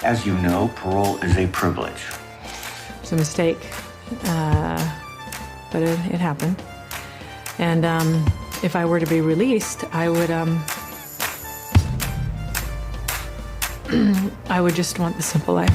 As you know, parole is a privilege. It's a mistake, but it happened. And if I were to be released, I would just want the simple life.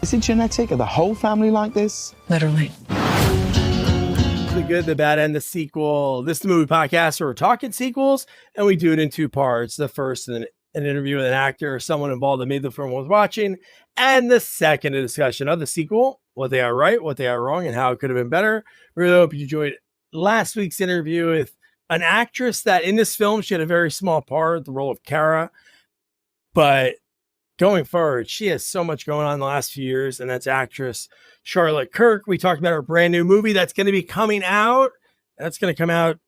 Is it genetic? Are the whole family like this? Literally. The Good, the Bad, and the Sequel. This is the movie podcast where we're talking sequels, and we do it in two parts. The first, an interview with an actor or someone involved that made the film worth watching, and the second, a discussion of the sequel, what they are right, what they are wrong, and how it could have been better. Really hope you enjoyed last week's interview with an actress that in this film, she had a very small part, the role of Kara, but going forward, she has so much going on in the last few years, and that's actress Charlotte Kirk. We talked about her brand new movie that's going to be coming out. That's going to come out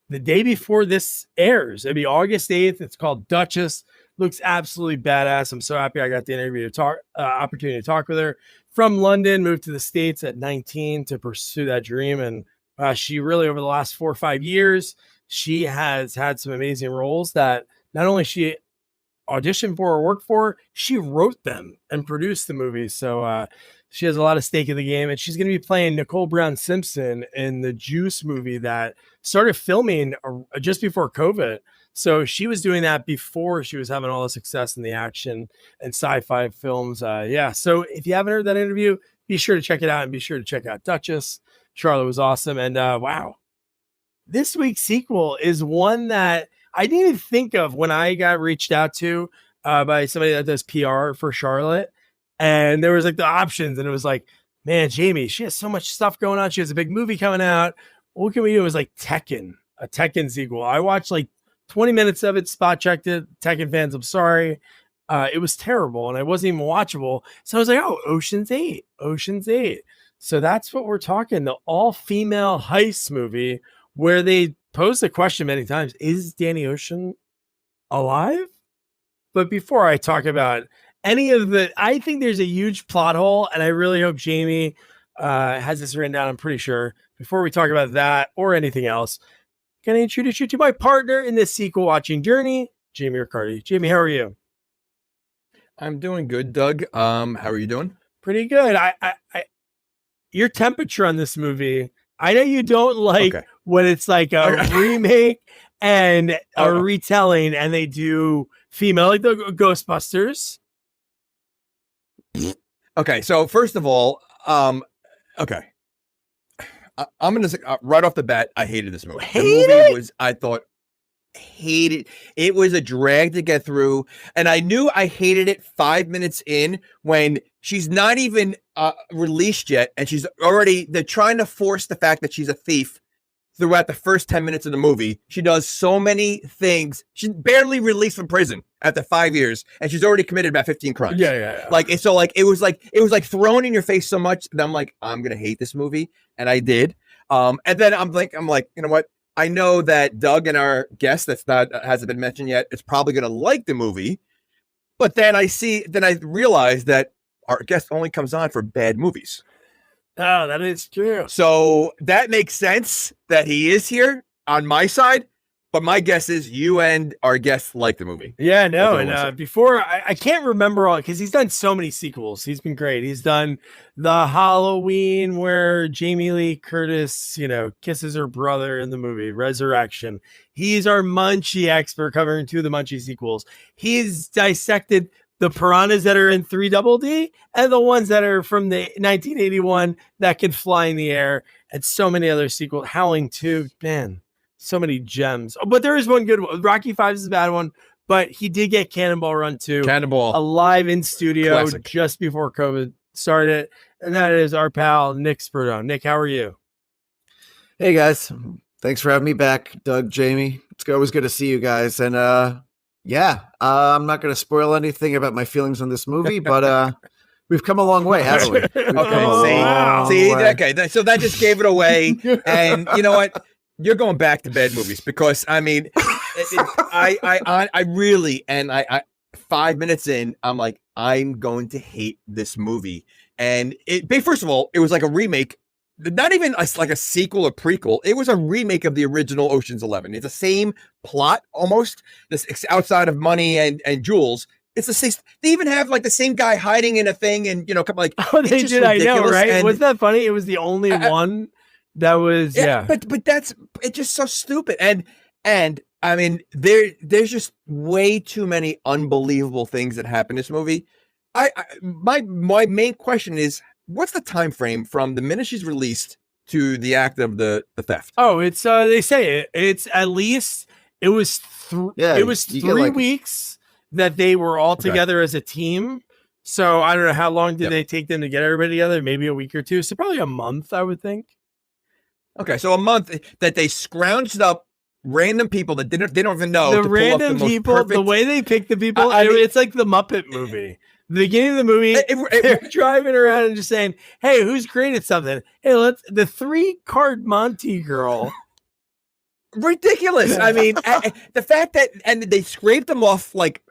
the day before this airs. It'll be August 8th. It's called Duchess. Looks absolutely badass. I'm so happy I got the interview to talk, opportunity to talk with her. From London, moved to the States at 19 to pursue that dream. And she really, over the last 4 or 5 years, she has had some amazing roles that not only she auditioned for or worked for, she wrote them and produced the movie. So she has a lot of stake in the game, and she's going to be playing Nicole Brown Simpson in the Juice movie that started filming just before COVID. So she was doing that before she was having all the success in the action and sci-fi films. So if you haven't heard that interview, be sure to check it out, and be sure to check out Duchess. Charlotte was awesome. And wow, this week's sequel is one that I didn't even think of when I got reached out to by somebody that does PR for Charlotte. And there was like the options, and it was like, man, Jamie, she has so much stuff going on. She has a big movie coming out. What can we do? It was like Tekken, a Tekken sequel. I watched like 20 minutes of it, spot checked it. Tekken fans, I'm sorry. It was terrible, and it wasn't even watchable. So I was like, oh, Ocean's 8. So that's what we're talking, the all-female heist movie where they posed the question many times, is Danny Ocean alive? But before I talk about any of the, I think there's a huge plot hole, and I really hope Jamie has this written down. I'm pretty sure. Before we talk about that or anything else, can I introduce you to my partner in this sequel watching journey, Jamie Riccardi. Jamie, how are you? I'm doing good, Doug. How are you doing? Pretty good. I your temperature on this movie, I know you don't like when it's like a remake and a retelling, and they do female, like the Ghostbusters. Okay, so first of all, I'm gonna say right off the bat, I hated this movie. Hated. It was a drag to get through, and I knew I hated it 5 minutes in when she's not even released yet, and they're trying to force the fact that she's a thief throughout the first 10 minutes of the movie. She does so many things. She's barely released from prison after 5 years, and she's already committed about 15 crimes. Yeah. It was like thrown in your face so much that I'm like, I'm gonna hate this movie, and I did. And then I'm like, you know what? I know that Doug and our guest hasn't been mentioned yet, is probably gonna like the movie, but then I realize that our guest only comes on for bad movies. Oh, that is true. So that makes sense that he is here on my side, but my guess is you and our guest like the movie. Yeah, no. And before, I can't remember all, because he's done so many sequels. He's been great. He's done the Halloween where Jamie Lee Curtis, kisses her brother in the movie, Resurrection. He's our Munchie expert, covering 2 of the Munchie sequels. He's dissected the piranhas that are in 3DD and the ones that are from the 1981 that can fly in the air, and so many other sequels. Howling 2, man, so many gems. Oh, but there is one good one. Rocky 5 is a bad one, but he did get Cannonball Run 2. Alive in studio. Classic. Just before COVID started. And that is our pal, Nick Spurdo. Nick, how are you? Hey, guys. Thanks for having me back, Doug, Jamie. It's always good to see you guys. And I'm not going to spoil anything about my feelings on this movie, but we've come a long way, haven't we? Okay, so that just gave it away. And you know what? You're going back to bad movies, because I mean, I really, 5 minutes in, I'm like, I'm going to hate this movie. And first of all, it was like a remake. Not even like a sequel or prequel. It was a remake of the original Ocean's 11. It's the same plot almost. This outside of money and jewels. It's the same. They even have like the same guy hiding in a thing, and like oh, they it's just did. I know, ridiculous. right? And, Wasn't that funny? It was the only one that was But it's just so stupid. And I mean, there's just way too many unbelievable things that happen in this movie. My main question is, what's the time frame from the minute she's released to the act of the theft? Oh, it's they say it's at least it was 3 weeks that they were all together as a team. So I don't know how long did they take them to get everybody together? Maybe a week or two. So probably a month, I would think. Okay, so a month that they scrounged up random people that they don't even know. The random people, the way they pick the people, it's like the Muppet movie. The beginning of the movie, they're driving around and just saying, "Hey, who's created something? Hey, let's the 3-card Monty girl." Ridiculous. I mean, the fact that they scraped them off like.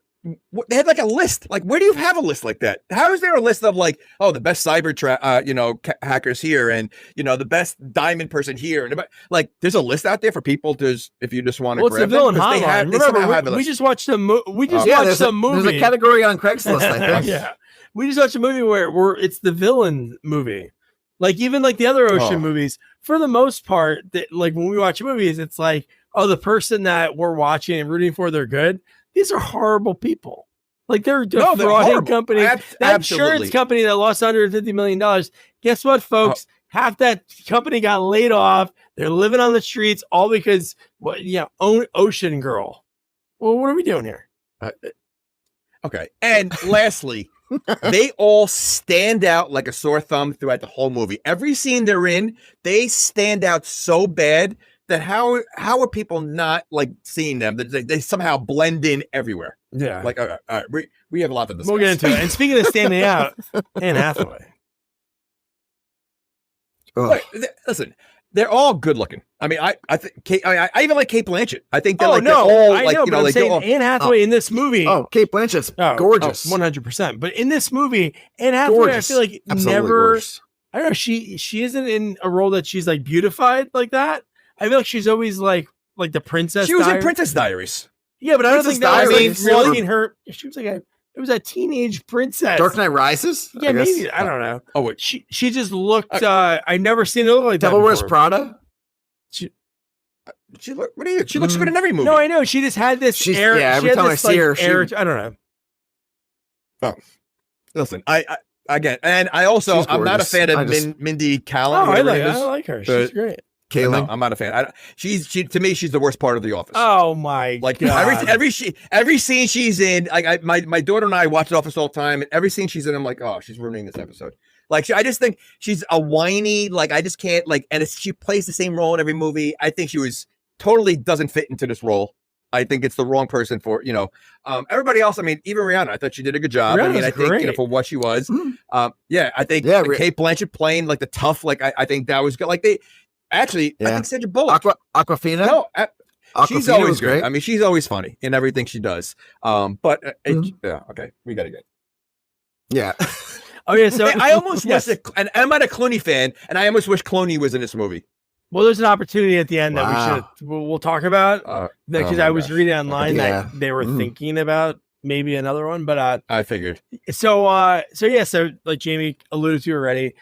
They had like a list. Like, where do you have a list like that? How is there a list of like, oh, the best cyber hackers here, and the best diamond person here, and like, there's a list out there for people to, if you just want to. Well, it's the villain hotline. Remember, we just watched a movie. There's a category on Craigslist, I think. Yeah, we just watched a movie where it's the villain movie. Like even like the other Ocean movies, for the most part, that like when we watch movies, it's like, oh, the person that we're watching and rooting for, they're good. These are horrible people. Like they're a frauding company. That insurance company that lost $150 million. Guess what, folks? Half that company got laid off. They're living on the streets all because Ocean Girl. Well, what are we doing here? Okay. And lastly, they all stand out like a sore thumb throughout the whole movie. Every scene they're in, they stand out so bad that how are people not like seeing them? They somehow blend in everywhere. Yeah. Like, all right, we have a lot to discuss. We'll get into it. And speaking of standing out, Anne Hathaway. Listen, they're all good looking. I mean, I think I even like Kate Blanchett. I think they're I know, but I'm like saying Anne Hathaway in this movie. Oh, Kate Blanchett's gorgeous, 100%. But in this movie, Anne Hathaway, gorgeous. I feel like absolutely never. Gorgeous. I don't know. She isn't in a role that she's like beautified like that. I feel like she's always like the princess. She was in Princess Diaries. Yeah, but I don't think that was like really her. She was like it was a teenage princess. Dark Knight Rises. Yeah, maybe I don't know. Oh, wait, she just looked. I never seen her look like Devil that. Wears Prada. She looks good in every movie. No, I know. She just had this air. Yeah, every time I see her, I don't know. Oh, listen, I again, and I also I'm not a fan of Mindy Kaling. Oh, I like her. She's great. No, I'm not a fan. To me, she's the worst part of The Office. Oh my god! Every scene she's in, like my daughter and I watch The Office all the time, and every scene she's in, I'm like, oh, she's ruining this episode. Like, I just think she's a whiny. Like, I just can't like, and she plays the same role in every movie. I think she was totally doesn't fit into this role. I think it's the wrong person for everybody else. I mean, even Rihanna, I thought she did a good job. Rihanna's I mean, I think great. for what she was, I think Kate Blanchett playing like the tough, like I think that was good. Like they. Actually, I think Sandra Bullock. Aquafina? No, she's always great. I mean, she's always funny in everything she does. Okay, we gotta get. Yeah. Okay, so I almost wish and I'm not a Clooney fan, and I almost wish Clooney was in this movie. Well, there's an opportunity at the end that we'll talk about because I was reading online that they were thinking about maybe another one, but I figured. So like Jamie alluded to already.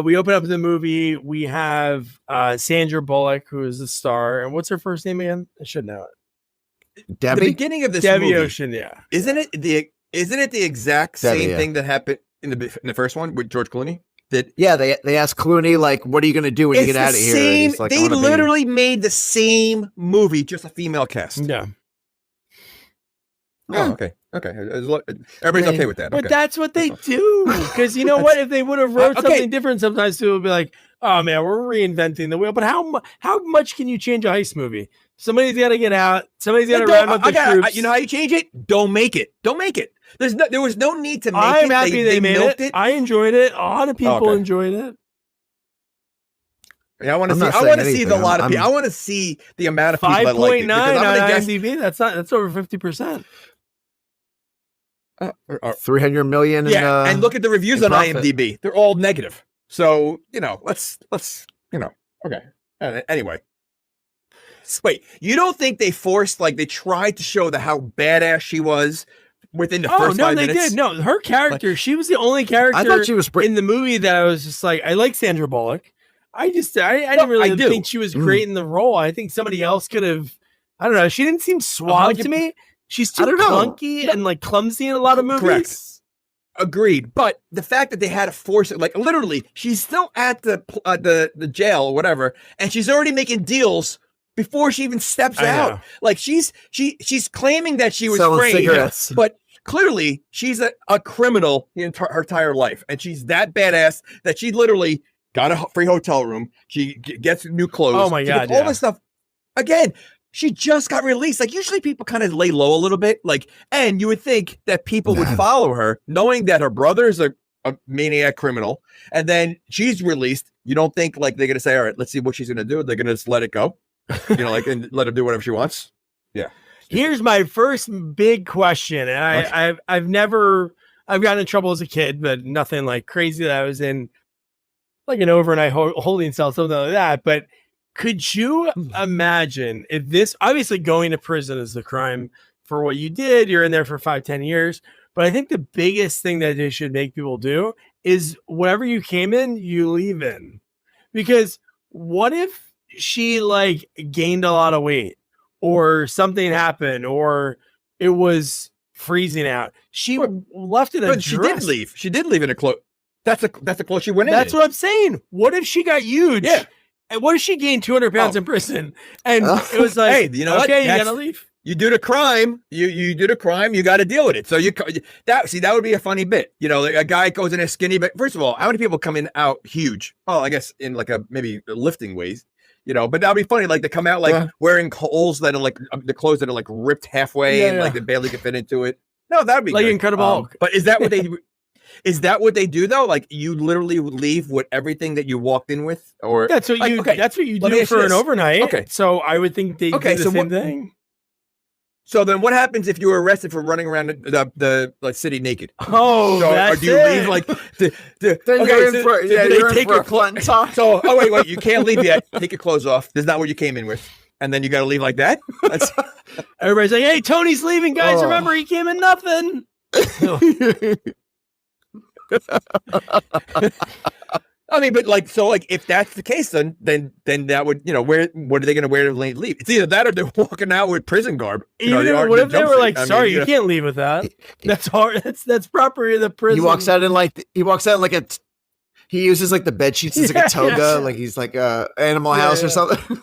We open up the movie. We have Sandra Bullock, who is the star, and what's her first name again? I should know it. Debbie. The beginning of this Debbie movie, Ocean, yeah. Isn't it the exact same thing that happened in the first one with George Clooney? They asked Clooney like, "What are you going to do when you get out of here?" Same, he's like, they literally made the same movie, just a female cast. Yeah. Oh, okay. Everybody's okay with that. But that's what they do. Because you know what? If they would have wrote something different, sometimes people would be like, "Oh man, we're reinventing the wheel." But how much can you change a heist movie? Somebody's got to get out. Somebody's got to round up the troops. You know how you change it? Don't make it. There was no need to make it. I'm happy they made it. I enjoyed it. A lot of people enjoyed it. Yeah, I want to see. I want to see I want to see the amount of people that like it. 5.9 on IMDb. That's over 50%. 300 million. And look at the reviews on IMDb; they're all negative. So let's okay. Anyway, wait, you don't think they forced they tried to show how badass she was within the Oh first no, 5 they minutes. did. No, her character. She was the only character I thought she was in the movie that I was just like, I like Sandra Bullock. I didn't really do. think she was great in the role. I think somebody else could have. I don't know. She didn't seem suave to me. She's too clunky and like clumsy in a lot of movies. Correct. Agreed. But the fact that they had to force it, like literally, she's still at the jail or whatever, and she's already making deals before she even steps I out. know. Like she's claiming that she was Selling free, cigarettes. but clearly she's a criminal her entire life, and she's that badass that she literally got a free hotel room. She gets new clothes. Oh my she God, gets all this stuff. Again, she just got released. Like usually people kind of lay low a little bit. Like, and you would think that people would follow her, knowing that her brother is a maniac criminal, and then she's released. You don't think like they're gonna say, all right, let's see what she's gonna do. They're gonna just let it go, like and let her do whatever she wants. Yeah. Here's my first big question, and I've gotten in trouble as a kid, but nothing like crazy that I was in like an overnight holding cell, something like that. But could you imagine if this, obviously going to prison is the crime for what you did. You're in there for 5-10 years. But I think the biggest thing that they should make people do is whatever you came in, you leave in. Because what if she like gained a lot of weight or something happened or it was freezing out? She left in a dress. She did leave. She did leave in a clothes. That's a clothes she went in. That's what I'm saying. What if she got huge? Yeah. And what if she gained 200 pounds in prison? And it was like, hey, you know what? Okay, you gotta leave. You do the crime. You do the crime. You got to deal with it. So that would be a funny bit. You know, like a guy goes in a skinny. But first of all, how many people come in out huge? Oh, I guess in like maybe lifting ways. You know, but that'd be funny. Like they come out like wearing holes that are like the clothes that are like ripped halfway and like they barely can fit into it. No, that'd be like good. Incredible Hulk. But is that what they? Is that what they do though? Like you literally leave with everything that you walked in with, or that's what you that's what you do for an overnight. Okay, so I would think they do the same thing. So then, what happens if you were arrested for running around the like city naked? Oh, so, that's or do you leave like? You're in for a fun talk. So wait, you can't leave yet. Take your clothes off. That's not what you came in with, and then you got to leave like that. That's everybody's like, "Hey, Tony's leaving, guys! Remember, he came in nothing." I mean, but like, so like, if that's the case, then that would, you know, what are they going to wear to leave? It's either that or they're walking out with prison garb. What if they were like, sorry, you can't leave with that. That's hard. That's proper in the prison. He walks out like a. He uses like the bed sheets as like a toga, like he's like a Animal House or something.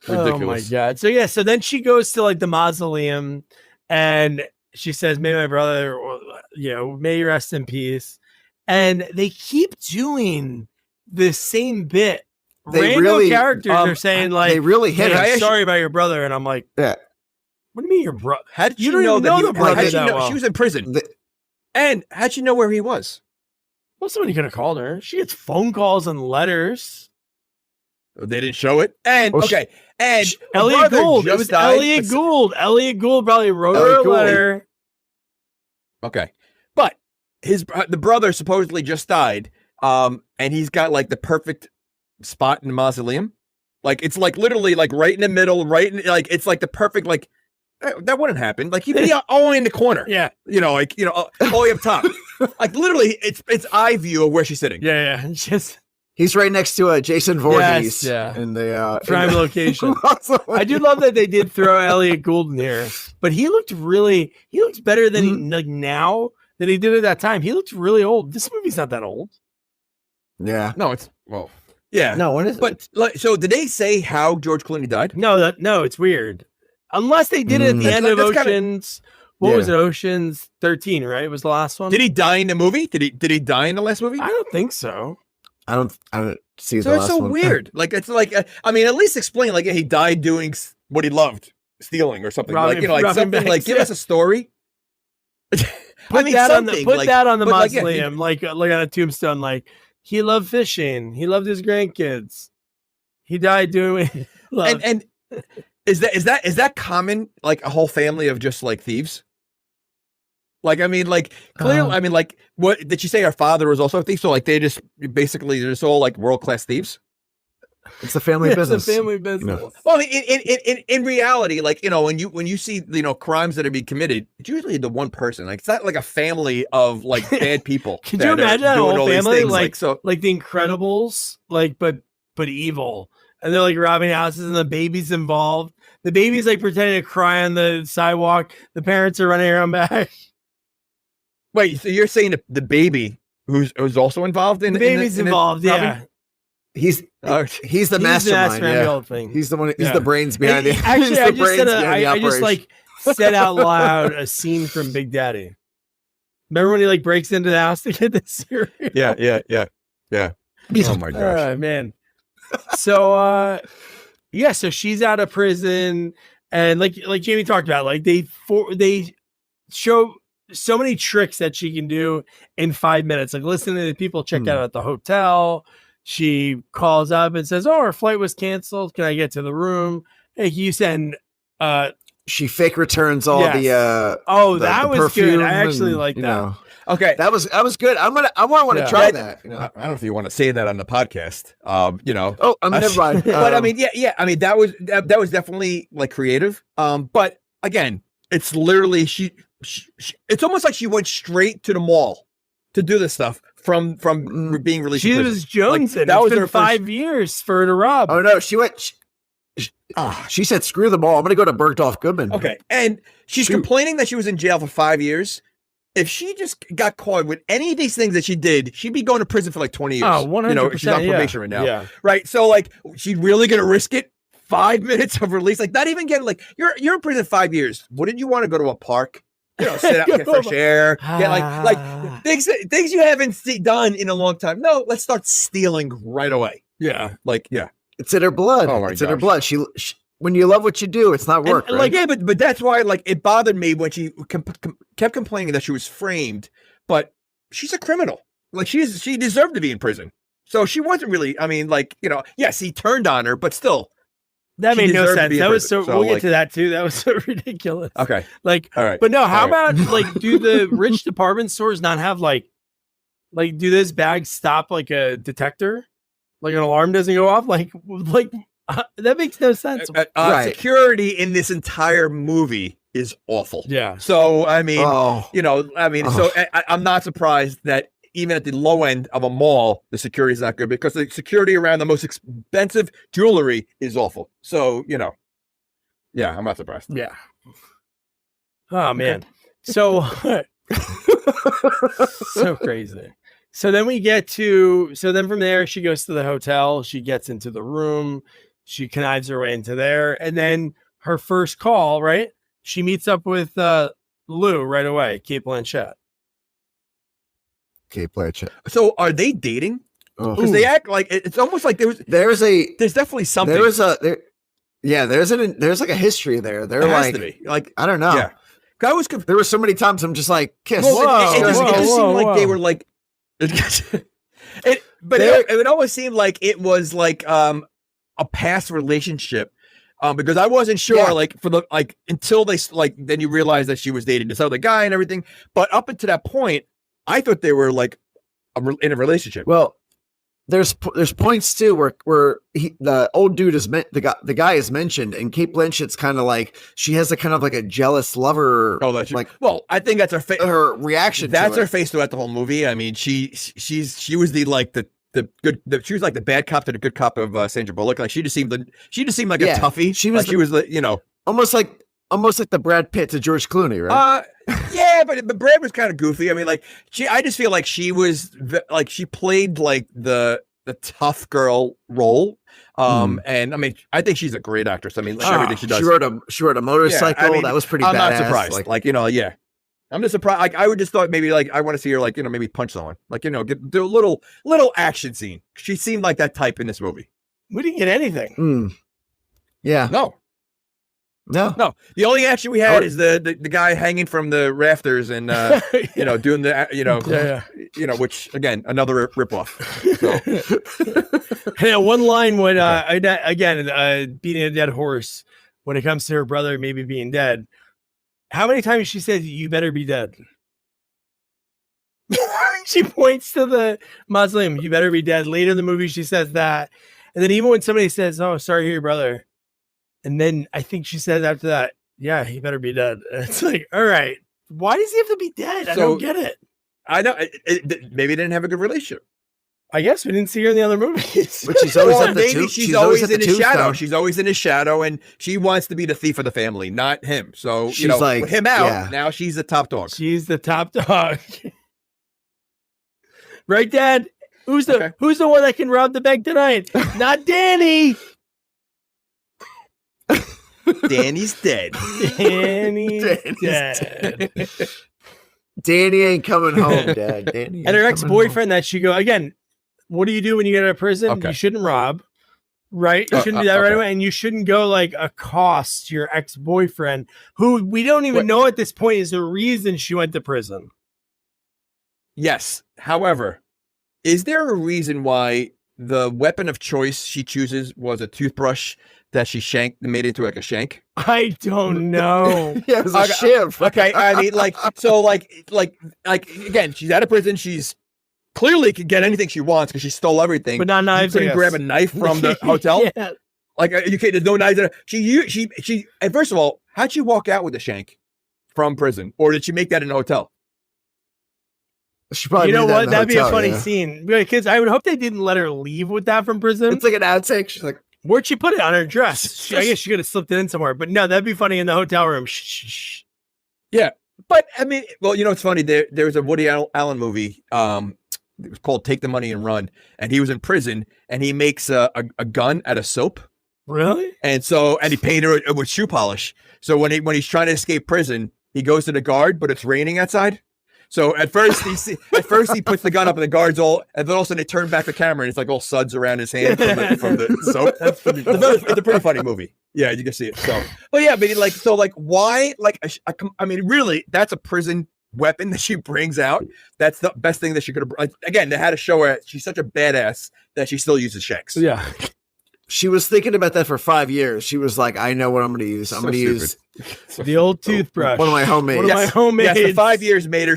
Ridiculous. Oh my God. So then she goes to like the mausoleum, and she says, "May my brother, may you rest in peace." And they keep doing the same bit. Random characters are saying like, they really hit hey, it. sorry about your brother. And I'm like, yeah. What do you mean your brother? How did you you know that the brother that well? She was in prison. And how'd you know where he was? Well, somebody could have called her. She gets phone calls and letters. They didn't show it. And and Elliot Gould. It was Elliot Gould. Elliot Gould probably wrote her a letter. Okay. But the brother supposedly just died. And he's got like the perfect spot in the mausoleum. Like it's like literally like right in the middle, like it's like the perfect like that wouldn't happen. Like he'd be all in the corner. Yeah. All the way up top. Like literally it's eye view of where she's sitting. Yeah. Just he's right next to Jason Voorhees. Yes, in the prime location. I do love that they did throw Elliot Gould in there, but he looked better than he like now than he did at that time. He looked really old. This movie's not that old. Yeah. No, it's yeah. No, when is but like, so did they say how George Clooney died? No, it's weird. Unless they did it at the end of Ocean's. What was it? Ocean's 13, right? It was the last one. Did he die in the movie? Did he die in the last movie? I don't think so. I don't see so the it's last so one. weird. Like it's like I mean, at least explain like he died doing what he loved, stealing or something. Like something banks, like give us a story. Put that on the mausoleum, like on a tombstone. Like he loved fishing. He loved his grandkids. He died doing and is that common? Like a whole family of just like thieves. Like, I mean, like, clearly, I mean, like, what did she say? Her father was also a thief. So, like, they're just all like world-class thieves. It's a family business. It's a family business. know. Well, in reality, like, you know, when you see, you know, crimes that are being committed, it's usually the one person. Like, it's not like a family of like bad people. Could you imagine that doing whole all these family things, like so? like the Incredibles, like but evil, and they're like robbing houses, and the baby's involved. The baby's like pretending to cry on the sidewalk. The parents are running around back. Wait, so you're saying the baby who's also involved in The baby's in involved, yeah. He's the He's the mastermind. of the Yeah. whole thing. He's the one. He's Yeah. the brains behind it. Actually, He's I the just brains behind the I just operation. like said out loud a scene from Big Daddy. Remember when he like breaks into the house to get the cereal? Yeah. Oh my gosh. Man. So yeah, so she's out of prison, and like Jamie talked about, like they show so many tricks that she can do in 5 minutes. Like listening to the people check out at the hotel. She calls up and says, "Oh, our flight was canceled. Can I get to the room? Hey, can you send she fake returns all the that the was good. perfume I actually and, like you that. know. Okay. That was good. I want to Yeah. try that. You know. I don't know if you want to say that on the podcast. You know. Oh, never mind. But I mean, yeah. I mean, that was definitely like creative. But again, it's literally she it's almost like she went straight to the mall to do this stuff from being released. She from prison. was jonesing. Like, that was been her 5 years for her to rob. Oh no, she went. She said, "Screw them all. I'm going to go to Bergdorf Goodman." Okay, and she's complaining that she was in jail for 5 years. If she just got caught with any of these things that she did, she'd be going to prison for like 20 years. Oh, 100%. You know, she's on probation right now. Yeah. Right. So like, she's really going to risk it? 5 minutes of release? Like, not even getting like, you're in prison 5 years. Wouldn't you want to go to a park? You know, sit out, get fresh air, get like things you haven't done in a long time. No, let's start stealing right away. Yeah. Like, yeah. It's in her blood. Oh my it's in her gosh. blood. She when you love what you do, it's not work. And, right? like, yeah, but that's why like it bothered me when she kept complaining that she was framed, but she's a criminal. Like she deserved to be in prison. So she wasn't really. I mean, like, you know, yes, he turned on her, but still, That she made no deserved to sense. be in That was prison. so. We'll like, get to that too. That was so ridiculous. Okay. Like, all right. But no, how All right. about like, do the rich department stores not have like do this bag stop like a detector? Like an alarm doesn't go off? Like that makes no sense. Right. Security in this entire movie is awful. Yeah. So I mean, Oh. you know, I mean, so I'm not surprised that even at the low end of a mall, the security is not good because the security around the most expensive jewelry is awful. So, you know, yeah, I'm not surprised. Yeah. Oh man. So so crazy. So then from there she goes to the hotel, she gets into the room, she connives her way into there, and then her first call, right? She meets up with Lou right away, Kate Blanchett. Okay, Blanchett. So are they dating? Oh. Because they act like it's almost like there's definitely something. there's like a history there. They're There has like, to be. Like, I don't know. yeah. I was There were so many times I'm just like, kiss. Well, it just whoa, seemed like they whoa. were like, it almost seemed like it was like a past relationship, because I wasn't sure, Yeah. like for the like until they like then you realize that she was dating this other guy and everything. But up until that point, I thought they were like in a relationship. Well, there's points too where the old dude is the guy is mentioned, and Kate Blanchett's kind of like she has a kind of like a jealous lover. Oh, that's like well, I think that's her face. her reaction. That's to her it. face throughout the whole movie. I mean, she was the like the good. She was like the bad cop to the good cop of Sandra Bullock. Like she just seemed like Yeah, a toughie. she was she was the, you know, almost like the Brad Pitt to George Clooney, right? yeah, but Brad was kind of goofy. I mean, like I just feel like she was like she played like the tough girl role. And I mean, I think she's a great actress. I mean, like, everything she does. She rode a motorcycle. Yeah, I mean, that was pretty I'm badass. not surprised. Like, you know, yeah. I'm just surprised. Like, I would just thought maybe like I want to see her like, you know, maybe punch someone. Like, you know, do a little action scene. She seemed like that type in this movie. We didn't get anything. Yeah. No. The only action we had is the guy hanging from the rafters and you know, doing the you know, which again another ripoff. So. Yeah, one line when beating a dead horse when it comes to her brother maybe being dead. How many times she said, "You better be dead"? She points to the mausoleum. You better be dead. Later in the movie, she says that, And then even when somebody says, "Oh, sorry to hear your brother," and then I think she says after that, "Yeah, he better be dead." And it's like, all right, why does he have to be dead? I don't get it. I know. Maybe they didn't have a good relationship. I guess we didn't see her in the other movies. But she's always Or at the maybe tomb- she's always at in the his shadow. tombstone. She's always in his shadow, and she wants to be the thief of the family, not him. So She's like, with him out, yeah. now she's the top dog. She's the top dog. Right, Dad? Who's the one that can rob the bank tonight? Not Danny. Danny's dead. Danny's dead. Danny ain't coming home, Dad. Danny And her ain't ex-boyfriend that she go, again, what do you do when you get out of prison? Okay. You shouldn't rob, right? You shouldn't do that right away. And you shouldn't go like accost your ex-boyfriend, who we don't even know at this point is the reason she went to prison. Yes. However, is there a reason why the weapon of choice she chooses was a toothbrush that she shanked and made into like a shank? I don't know. Yeah, it was a shiv. Okay, I mean, again, she's out of prison. She's clearly can get anything she wants because she stole everything. But not knives, You couldn't I guess. grab a knife from the hotel. Yeah. Like you can't. There's no knives. She. And first of all, how'd she walk out with the shank from prison, or did she make that in a hotel? She probably You know did that what? in the That'd be a hotel, funny yeah. scene. Because I would hope they didn't let her leave with that from prison. It's like an outtake. She's like, Where'd she put it? On her dress? I guess she could have slipped it in somewhere. But no, that'd be funny in the hotel room. Shh. Yeah, but I mean, well, it's funny. There was a Woody Allen movie. It was called "Take the Money and Run," and he was in prison, and he makes a gun out of soap. Really? And he painted it with shoe polish. So when he's trying to escape prison, he goes to the guard, but it's raining outside. So at first he puts the gun up and the guards and then all of a sudden they turn back the camera and it's like all suds around his hand from the soap. It's a pretty funny movie. Yeah, you can see it. So, but yeah, but why? I mean, really, that's a prison weapon that she brings out. That's the best thing that she could have. Again, they had to show her she's such a badass that she still uses shanks. Yeah. she was thinking about that for 5 years. She was like, I know what I'm going to use. I'm So going to use The old toothbrush. one of my homemade. One of my homemade. Yes, the 5 years made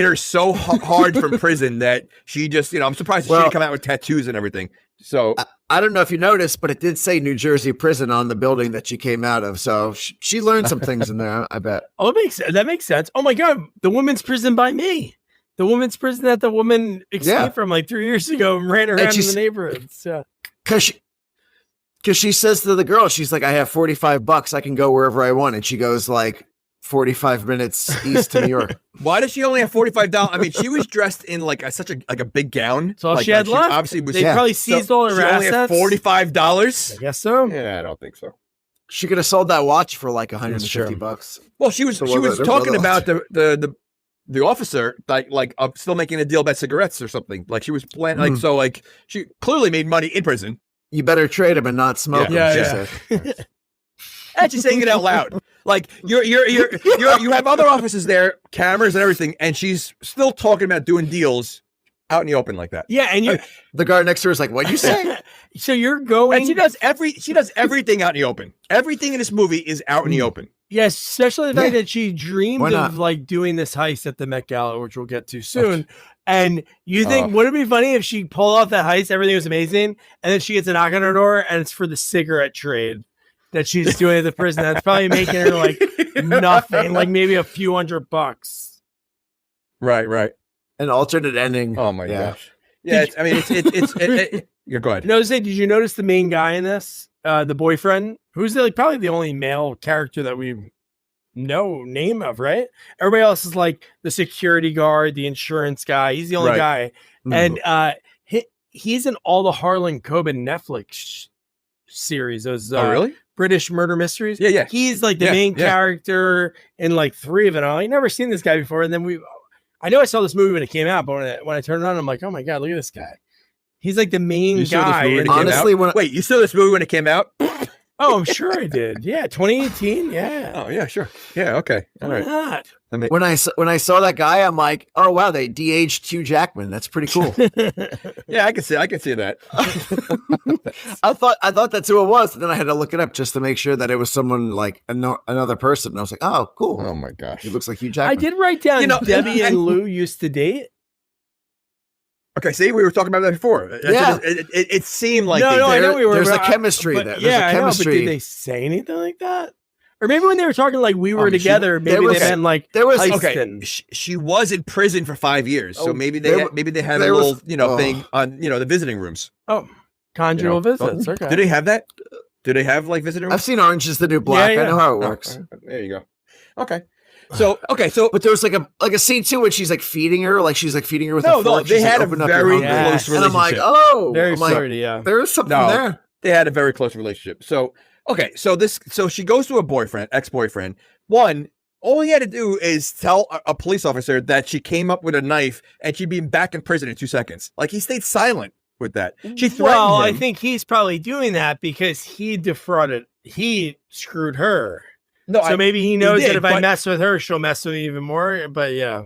her so hard from prison that she just, I'm surprised she didn't come out with tattoos and everything. So I don't know if you noticed, but it did say New Jersey prison on the building that she came out of. So she learned some things in there, I bet. Oh, that makes sense. Oh my God. The woman's prison by me. The woman's prison that the woman escaped from like 3 years ago and ran around in the neighborhood. So. Because she says to the girl, she's like, I have $45. I can go wherever I want. And she goes like 45 minutes east to New York. why does she only have $45? I mean, she was dressed in such a big gown. That's all like, she had left. Obviously, was They probably seized all her she only had assets. $45. I guess so. Yeah, I don't think so. She could have sold that watch for like $150. Well, she was talking about the officer still making a deal about cigarettes or something. Like she was planning she clearly made money in prison. You better trade him and not smoke him. Yeah, she yeah. said. And she's saying it out loud. Like you have other officers there, cameras and everything, and she's still talking about doing deals out in the open like that. Yeah, and the guard next to her is like, "What'd you say?" So you're going. And she does everything out in the open. Everything in this movie is out in the open. Yes, especially the fact that she dreamed Why not? of like doing this heist at the Met Gala, which we'll get to soon. And you think, would it be funny if she pulled off that heist, everything was amazing, and then she gets a knock on her door and it's for the cigarette trade that she's doing at the prison? That's probably making her like nothing, like maybe a few $100. Right. An alternate ending. Oh my gosh. Yeah, it's you're good. No, did you notice the main guy in this? The boyfriend, who's probably the only male character that we know name of, right? Everybody else is like the security guard, the insurance guy. He's the only guy. And he's in all the Harlan Coben Netflix series. Those really? British murder mysteries. Yeah. He's like the main character in like 3 of it all. I never seen this guy before. And then I know I saw this movie when it came out, but when I turned it on, I'm like, oh my God, look at this guy. He's like the main guy. Honestly, wait, you saw this movie when it came out? Oh, I'm sure I did. Yeah, 2018. Yeah. Oh, yeah, sure. Yeah, okay. All Why right. not? When I saw that guy, I'm like, oh wow, they de-aged Hugh Jackman. That's pretty cool. Yeah, I can see that. I thought that's who it was. And then I had to look it up just to make sure that it was someone like another person. And I was like, oh, cool. Oh my gosh. He looks like Hugh Jackman. I did write down Debbie and Lou used to date. Okay, see, we were talking about that before. Yeah. It seemed like No, I know we were. there's a but chemistry but there. There's Yeah, a I know, but chemistry. did they say anything like that? Or maybe when they were talking like we were mean, together, maybe there was- they meant like there was- heisting. she was in prison for 5 years, so Oh, maybe there they had a there was- little thing on the visiting rooms. Oh, conjugal You know, visits. Okay. Do they have that? Do they have like visiting rooms? I've seen Orange is the New Black. Yeah, I know how it Oh, works. there you go. So But there was like a scene too when she's like feeding her, with a no, fork. they She's like, had a "Open up your very hungry." close And I'm like, relationship. oh, Very I'm like, flirty, yeah. there is something No. there. They had a very close relationship. So so she goes to a ex-boyfriend. One, all he had to do is tell a police officer that she came up with a knife and she'd be back in prison in 2 seconds. Like, he stayed silent with that. She threatened Well, him. I think he's probably doing that because he screwed her. No, So maybe he knows did, that if I but- mess with her, she'll mess with me even more. But yeah,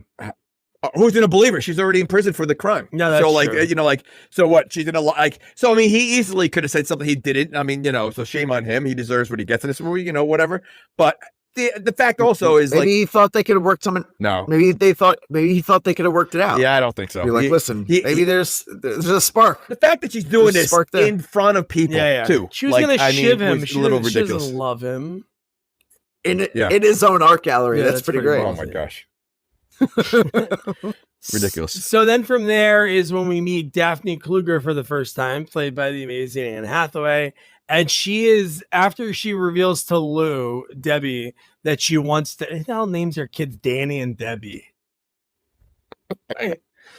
who's gonna believe her? She's already in prison for the crime. No, that's so like true. so what? She's gonna like. So I mean, he easily could have said something he didn't. I mean, so shame on him. He deserves what he gets in this movie. Whatever. But the fact also is Maybe he thought they could have worked something. no. Maybe he thought they could have worked it out. Yeah, I don't think so. You're like, listen, maybe there's a spark. The fact that she's doing There's a this spark there. in front of people, yeah. too. She was Like, gonna I mean, shiv it him. was She a little doesn't ridiculous. love him. In Yeah. his own art gallery. Yeah, that's that's pretty pretty great. Oh my gosh, ridiculous. So then from there is when we meet Daphne Kluger for the first time, played by the amazing Anne Hathaway. And she is, after she reveals to Lou, Debbie, that she wants to, it now names her kids Danny and Debbie.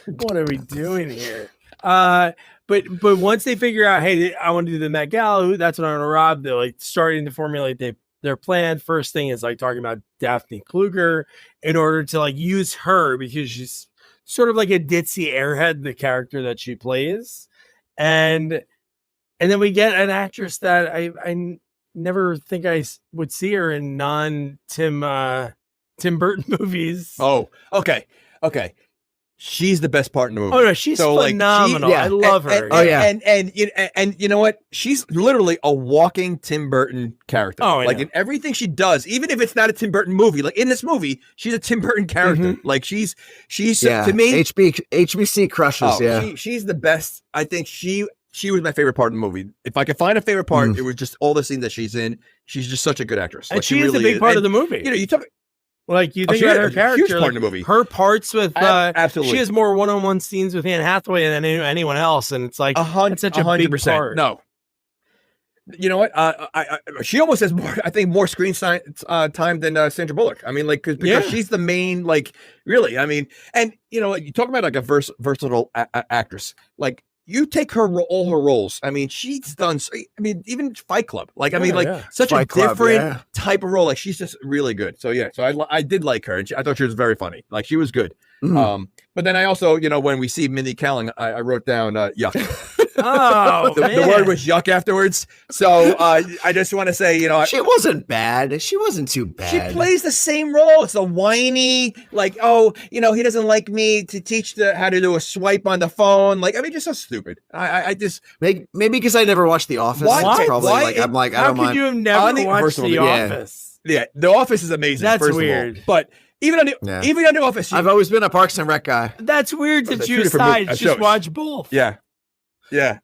What are we doing here? But once they figure out, hey, I want to do the Met Gala, that's what I want to rob, they're like starting to formulate their plan. First thing is like talking about Daphne Kluger in order to like use her because she's sort of like a ditzy airhead, the character that she plays. And then we get an actress that I never think I would see her in non-Tim Burton movies. Oh, okay. She's the best part in the movie. Oh no, she's phenomenal. I love her. And you know what? She's literally a walking Tim Burton character. Oh, I like know. in everything she does, even if it's not a Tim Burton movie, like in this movie, she's a Tim Burton character. Mm-hmm. Like she's Yeah. to me, HBC crushes. she's the best. I think she was my favorite part of the movie. If I could find a favorite part, it was just all the scenes that she's in. She's just such a good actress. And Like, she is really a big part of the movie. You talk. Like you think she about is her a huge character, part like, in the movie. her parts with Absolutely. she has more one-on-one scenes with Anne Hathaway than anyone else, and it's like it's such a big 100%. part. No, you know what? She almost has more. I think more screen time than Sandra Bullock. I mean, like because she's the main. Like really, I mean, and you talk about like a versatile actress. Like you take all her roles. I mean, she's done. I mean, even Fight Club. Like I mean, such Fight a Club, different type of role. Like she's just really good. So yeah, so I did like her, and I thought she was very funny. Like she was good. But then I also, when we see Mindy Kaling, I wrote down yuck. Oh, the word was yuck afterwards. So I just want to say, She wasn't bad. She wasn't too bad. she plays the same role. It's a whiny, like, he doesn't like me to teach how to do a swipe on the phone. Like, I mean, just so stupid. I just maybe because I never watched The Office. Why? That's probably Why? like I'm like I How don't could mind. you have never watched first of all, The yeah. Office? yeah, The Office is amazing. That's first of all. weird. But even on The Office, I've always been a Parks and Rec guy. That's weird to They're choose two different sides. shows. Just watch both. yeah,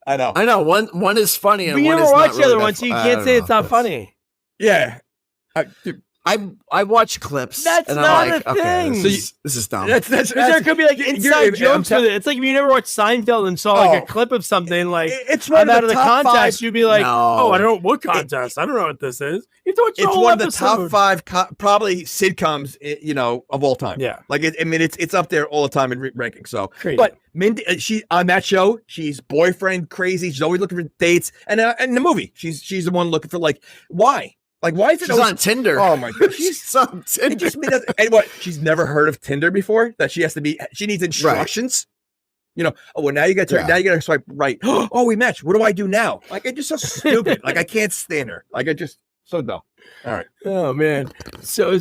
I know. I know one is funny and But you one never is watch not the other really one, that so you I can't don't say know. it's not funny. Yeah. I watch clips. That's and not I'm like, a okay, thing. this is dumb. That's Because there could be like inside jokes with it. It's like if you never watched Seinfeld and saw like a clip of something, like it's one out of of the the top context, 5. you'd be like, No. "Oh, I don't know what contest. I don't know what this is." You have to watch the It's whole one of the episode. top 5 probably sitcoms, of all time. Yeah. Like it's up there all the time in ranking. So, Crazy. but Mindy, she on that show, she's boyfriend crazy. She's always looking for dates, and in the movie, she's the one looking for why? Like, why is it She's on Tinder. Oh my god, She's on Tinder. it just and what? She's never heard of Tinder before. That she needs instructions. Oh well, now you got to swipe right. Oh, we matched. What do I do now? Like, it's just so stupid. Like, I can't stand her. Like, I just so dumb. All right. Oh man. So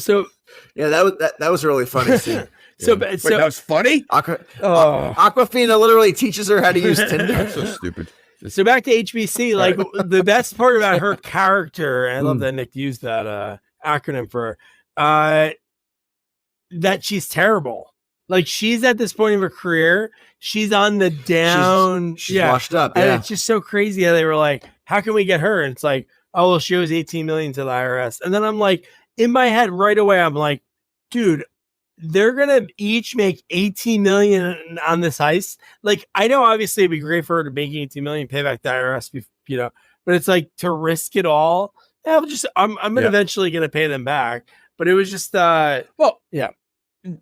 Yeah, that was a really funny scene. so Wait, that was funny. Aquafina literally teaches her how to use Tinder. That's so stupid. So back to HBC, like the best part about her character, and I love that Nick used that acronym for her, that she's terrible. Like she's at this point of her career, she's on the down. She's washed up. Yeah. And it's just so crazy how they were like, how can we get her? And it's like, oh, well, she owes 18 million to the IRS. And then I'm like, in my head right away, I'm like, dude, they're gonna each make 18 million on this heist. Like, I know obviously it'd be great for her to make 18 million, pay back the IRS, you know, but it's like to risk it all. I'm eventually gonna pay them back. But it was just the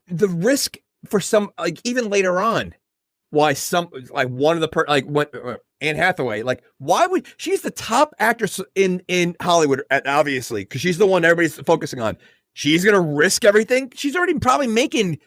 risk for some, like even later on, why some like one of the Anne Hathaway, like why would she's the top actress in Hollywood, obviously, because she's the one everybody's focusing on. She's gonna risk everything. She's already probably making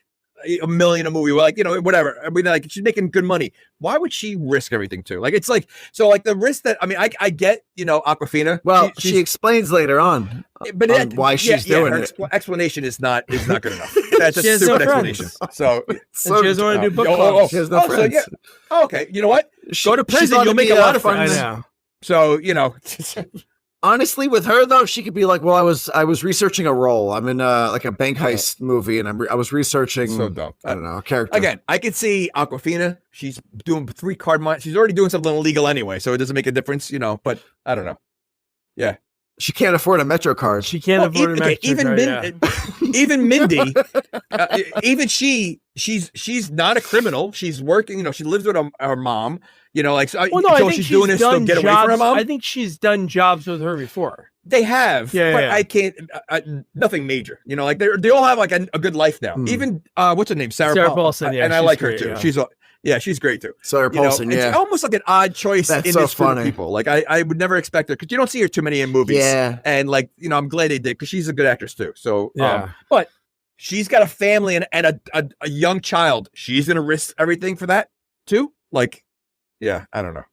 $1 million a movie, like, you know, whatever. I mean, like she's making good money. Why would she risk everything too? Like, it's like, so like the risk that, I mean, I get, you know, Aquafina. Well, she explains later on, but why she's doing her it. Explanation is not good enough. That's a She has stupid no friends. explanation. So she doesn't want to do book clubs. She has no friends. Okay, you know what? Go to She's prison. gonna You'll make be, a lot of fun. friends. I know. So, you know. Honestly, with her though, she could be like, well, I was researching a role. I'm in like a bank heist movie, and I was researching. So dumb. I don't know, a character. Again, I could see Aquafina. She's doing 3 card money. She's already doing something illegal anyway, so it doesn't make a difference, you know. But I don't know. Yeah, she can't afford a Metro card. She can't afford a even Mindy, even she's not a criminal. She's working. You know, she lives with her mom. You know, like so, I think she's doing this to get away from her mom. I think she's done jobs with her before. They have, but I can't. Nothing major. You know, like they all have like a good life now. Even what's her name, Sarah Paulson. Yeah, and I like her great, too. Yeah. She's great too. Sarah Paulson. It's almost like an odd choice. That's in so this group of funny. people. Like I would never expect her because you don't see her too many in movies. Yeah, and like, you know, I'm glad they did because she's a good actress too. So yeah, but she's got a family and a young child. She's gonna risk everything for that too. Like, yeah, I don't know.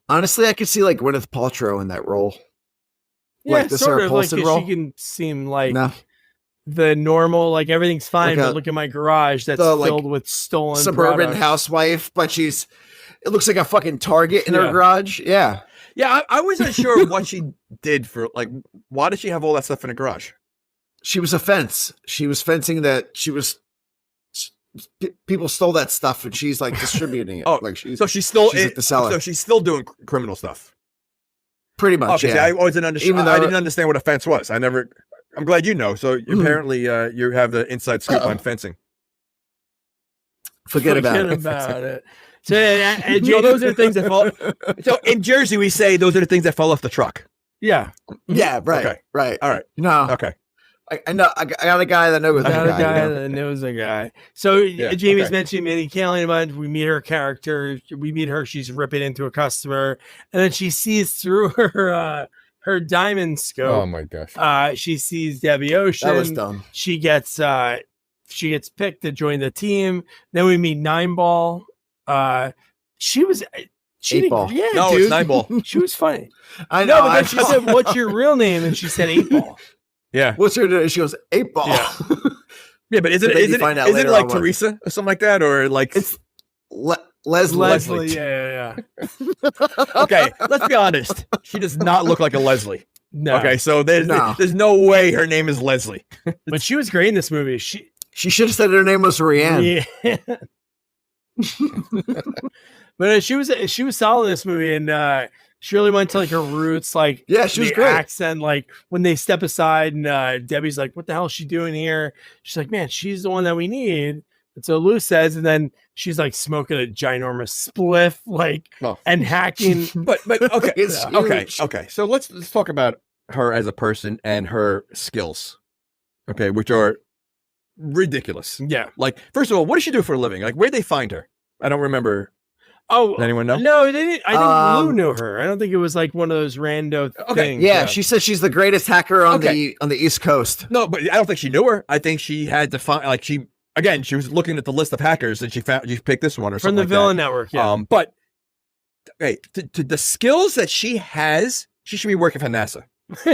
Honestly, I could see like Gwyneth Paltrow in that role. Yeah, like the sort Sarah of. Like Paulson role. she can seem like No. the normal, like everything's fine, Like but look at my garage that's filled with stolen suburban products. housewife, but it looks like a fucking Target in her garage. Yeah. Yeah, I wasn't sure what she did for, like, why did she have all that stuff in her garage? She was a fence. She was fencing that people stole that stuff and she's like distributing it. Oh, like she's she's still at the cellar. So she's still doing criminal stuff. Pretty much. Okay, Yeah. I always didn't understand. Even though I didn't understand what a fence was. I'm glad you know. So apparently you have the inside scoop on fencing. Forget about it. So, those are the things that fall. So in Jersey, we say those are the things that fall off the truck. Yeah. Yeah. Right. Okay. Right. All right. No. Okay. I know. I got a guy that knows I got a guy. guy You know? that knows a guy. So Jamie's mentioned Mindy Kaling. We meet her character. We meet her. She's ripping into a customer, and then she sees through her diamond scope. Oh my gosh. She sees Debbie Ocean. That was dumb. She gets picked to join the team. Then we meet Nine Ball. She Eight Ball. Yeah, No, dude. it's Nine Ball. She was funny. I know. No, but then she said, "What's your real name?" And she said, 8 Ball. Yeah. What's her name? She goes, 8 Ball. Yeah. Yeah, but is it like Teresa or something like that, or like it's Leslie? Yeah. Okay, let's be honest. She does not look like a Leslie. No. Okay, so there's no way her name is Leslie. But she was great in this movie. She should have said her name was Rianne. Yeah. But she was solid in this movie, and she really went to like her roots, like she was the great. accent, like when they step aside and Debbie's like, "What the hell is she doing here?" She's like, "Man, she's the one that we need." And so Lou says, and then she's like smoking a ginormous spliff, like and hacking. But okay, It's okay. So let's talk about her as a person and her skills. Okay, which are ridiculous. Yeah. Like, first of all, what does she do for a living? Like, where'd they find her? I don't remember. Oh, does anyone know? No, they didn't. I think Lou knew her. I don't think it was like one of those rando things. Yeah, she said she's the greatest hacker on the East Coast. No, but I don't think she knew her. I think she had to find, like, she was looking at the list of hackers and she picked this one or something from the like Villain that. Network. Yeah. But okay, to the skills that she has, she should be working for NASA.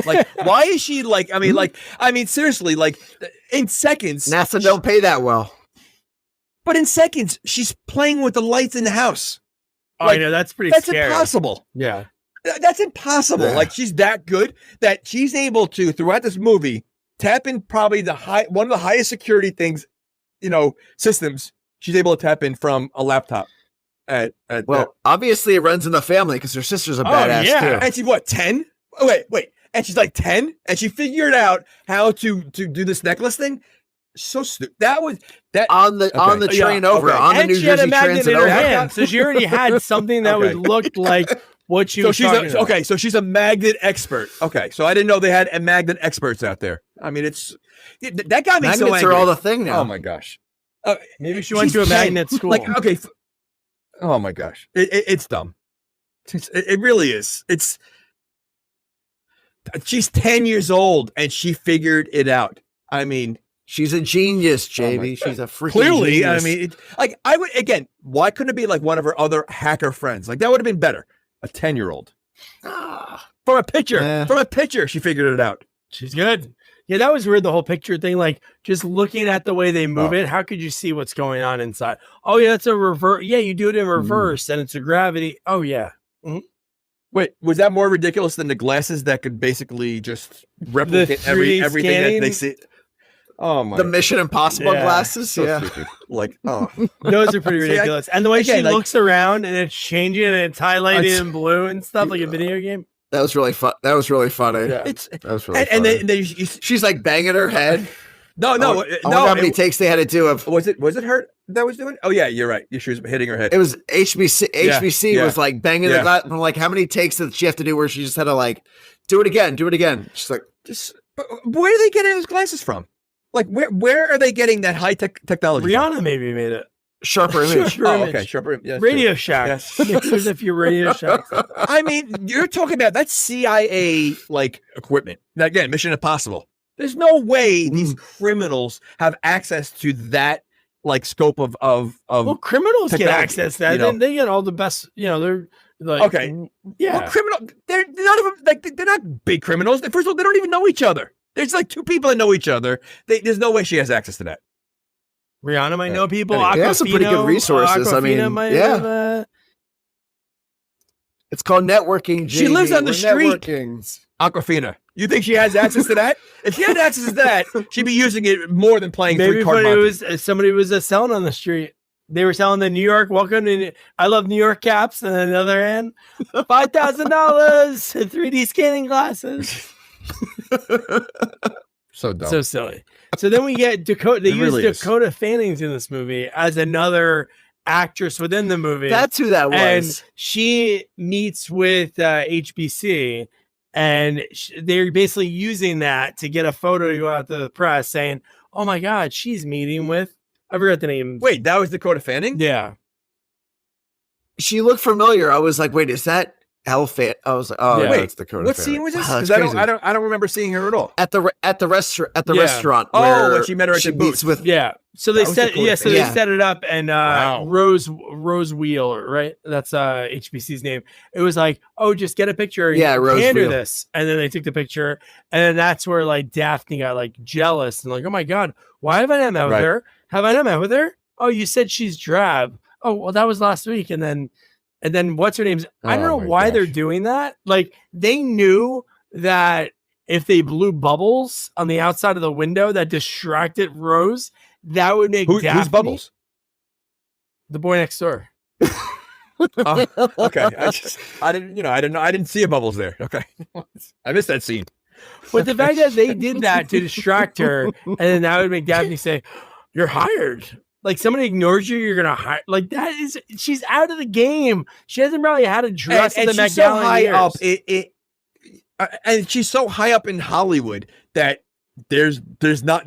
Like, why is she like? I mean, seriously, like in seconds, NASA don't pay that well. But in seconds, she's playing with the lights in the house. Oh, like, I know that's pretty. That's scary. impossible. Yeah, that's impossible. Yeah. Like, she's that good that she's able to throughout this movie tap in probably one of the highest security things systems she's able to tap in from a laptop. Obviously it runs in the family because her sister's a badass too. And she's what, 10? Oh, wait. And she's like 10 and she figured out how to do this necklace thing. So stupid. That was that on the train over on the New Jersey Transit over. Hand, so she already had something that would look like what she was talking about. Okay, so she's a magnet expert. Okay, so I didn't know they had magnet experts out there. I mean, that got me Magnets so angry. are all the thing now. Oh my gosh. Maybe she went to a magnet school. Like, okay. Oh my gosh, it's dumb. It really is. She's 10 years old and she figured it out. I mean, she's a genius, JB. She's a freaking clearly. genius. I mean, I would again. Why couldn't it be like one of her other hacker friends? Like that would have been better. A 10-year-old. From a picture, she figured it out. She's good. Yeah, that was weird. The whole picture thing, like just looking at the way they move it. How could you see what's going on inside? Oh yeah, it's a reverse. Yeah, you do it in reverse, and it's a gravity. Oh yeah. Mm-hmm. Wait, was that more ridiculous than the glasses that could basically just replicate everything that they see? Oh my! The Mission Impossible glasses, so stupid. Like, those are pretty ridiculous. And the way she looks around and it's changing and it's highlighted in blue and stuff like a video game. That was really fun. That was really funny. Yeah. That was really funny. And then she's like banging her head. No. I wonder how many takes they had to do of. Was it her that was doing? Oh yeah, you're right. She was hitting her head. It was HBC was like banging the glass. I'm like, how many takes did she have to do where she just had to like do it again? She's like, where are they getting those glasses from? Like where are they getting that high technology? Rihanna maybe made it. Sharper image. Okay, sharper. Yeah, Radio Shack. Yes. There's a few Radio Shacks. I mean, you're talking about that's CIA like equipment. Now, again, Mission Impossible. There's no way these criminals have access to that like scope of well, criminals get access to that. They get all the best. They're like okay. Yeah, well, criminal. They're none of them. Like they're not big criminals. First of all, they don't even know each other. There's like two people that know each other. There's no way she has access to that. Rihanna might know people. They have some pretty good resources. I mean, it's called networking. She lives on the street. Aquafina. You think she has access to that? If she had access to that, she'd be using it more than playing maybe three-card Monty. Somebody was selling on the street. They were selling the New York welcome to I love New York caps, and on the other hand, $5,000 and 3D scanning glasses. So dumb. So silly. So then we get Dakota. They use Dakota Fanning's in this movie as another actress within the movie. That's who that was. And she meets with HBC, and they're basically using that to get a photo to go out to the press saying, oh my God, she's meeting with, I forgot the name. Wait, that was Dakota Fanning? Yeah. She looked familiar. I was like, wait, is that Elephant? I was like, oh, wait, it's Dakota. What scene was this? Because I don't remember seeing her at all. At the restaurant. Oh, when she met her at the booth. So they set it up, and Rose Wheel, right? That's HBC's name. It was like, oh, just get a picture. Rose hand her Wheel. this, and then they took the picture, and then that's where like Daphne got like jealous and like, oh my God, why have I not met with her? Have I not met with her? Oh, you said she's drab. Oh, well, that was last week, and then what's her name's? I don't know why they're doing that. Like they knew that if they blew bubbles on the outside of the window that distracted Rose, that would make Daphne, who's Bubbles? The boy next door. Okay, I didn't see a Bubbles there. Okay, I missed that scene. But the fact that they did that to distract her, and then that would make Daphne say, "You're hired." Like somebody ignores you, you're gonna hire. Like that is, she's out of the game. She hasn't probably had a dress in the Met Gala so high up. And she's so high up in Hollywood that there's no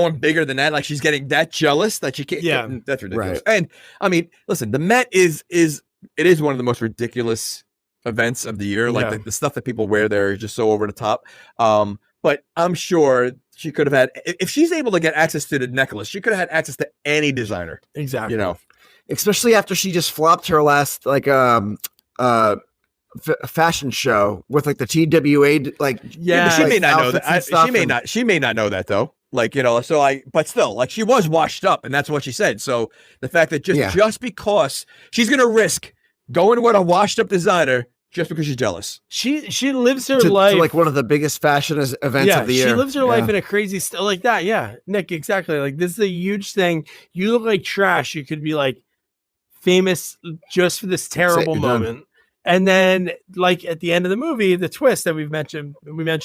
one bigger than that. Like she's getting that jealous that she can't. Yeah, that's ridiculous. Right. And I mean, listen, the Met is one of the most ridiculous events of the year. Like the stuff that people wear there is just so over the top. But I'm sure she could have had, if she's able to get access to the necklace, she could have had access to any designer. Exactly. Especially after she just flopped her last like fashion show with like the TWA but she may not know that. She may not know that though. Like, but still, like she was washed up, and that's what she said. So the fact that just because she's gonna risk going with a washed up designer, just because she's jealous. She lives her to life like one of the biggest fashion events of the year. She lives her life Yeah. in a crazy like that. Yeah, Nick, exactly. Like this is a huge thing. You look like trash. You could be like famous just for this terrible You're done. moment. And then like at the end of the movie, the twist that we mentioned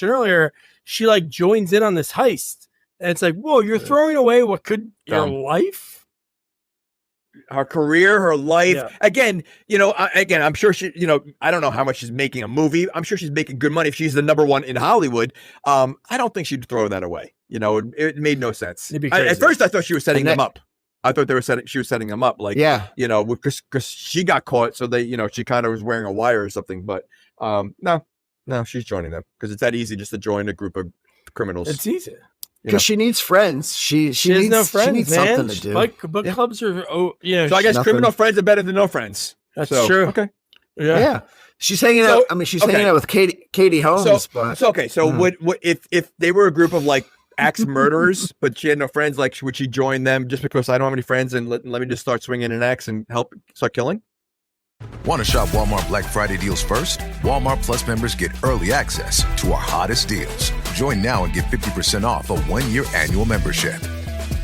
earlier, she like joins in on this heist. And it's like, whoa, you're throwing away what could your life? Her career, her life. Yeah. Again, I'm sure she, I don't know how much she's making a movie. I'm sure she's making good money if she's the number one in Hollywood. I don't think she'd throw that away. It made no sense. It'd be crazy. At first, I thought she was setting them up. I thought she was setting them up. Like, because she got caught. So they, she kind of was wearing a wire or something. But no, she's joining them because it's that easy just to join a group of criminals. It's easy. Because she needs friends. She has needs no friends, She needs man. something to do. Book clubs are, So I guess nothing. criminal friends are better than no friends. That's So, true. Okay. Yeah. She's hanging out. I mean, she's hanging out with Katie Holmes. So would if they were a group of like axe murderers, but she had no friends, like would she join them just because I don't have any friends and let me just start swinging an axe and help start killing? Want to shop Walmart Black Friday deals first? Walmart Plus members get early access to our hottest deals. Join now and get 50% off a 1-year annual membership.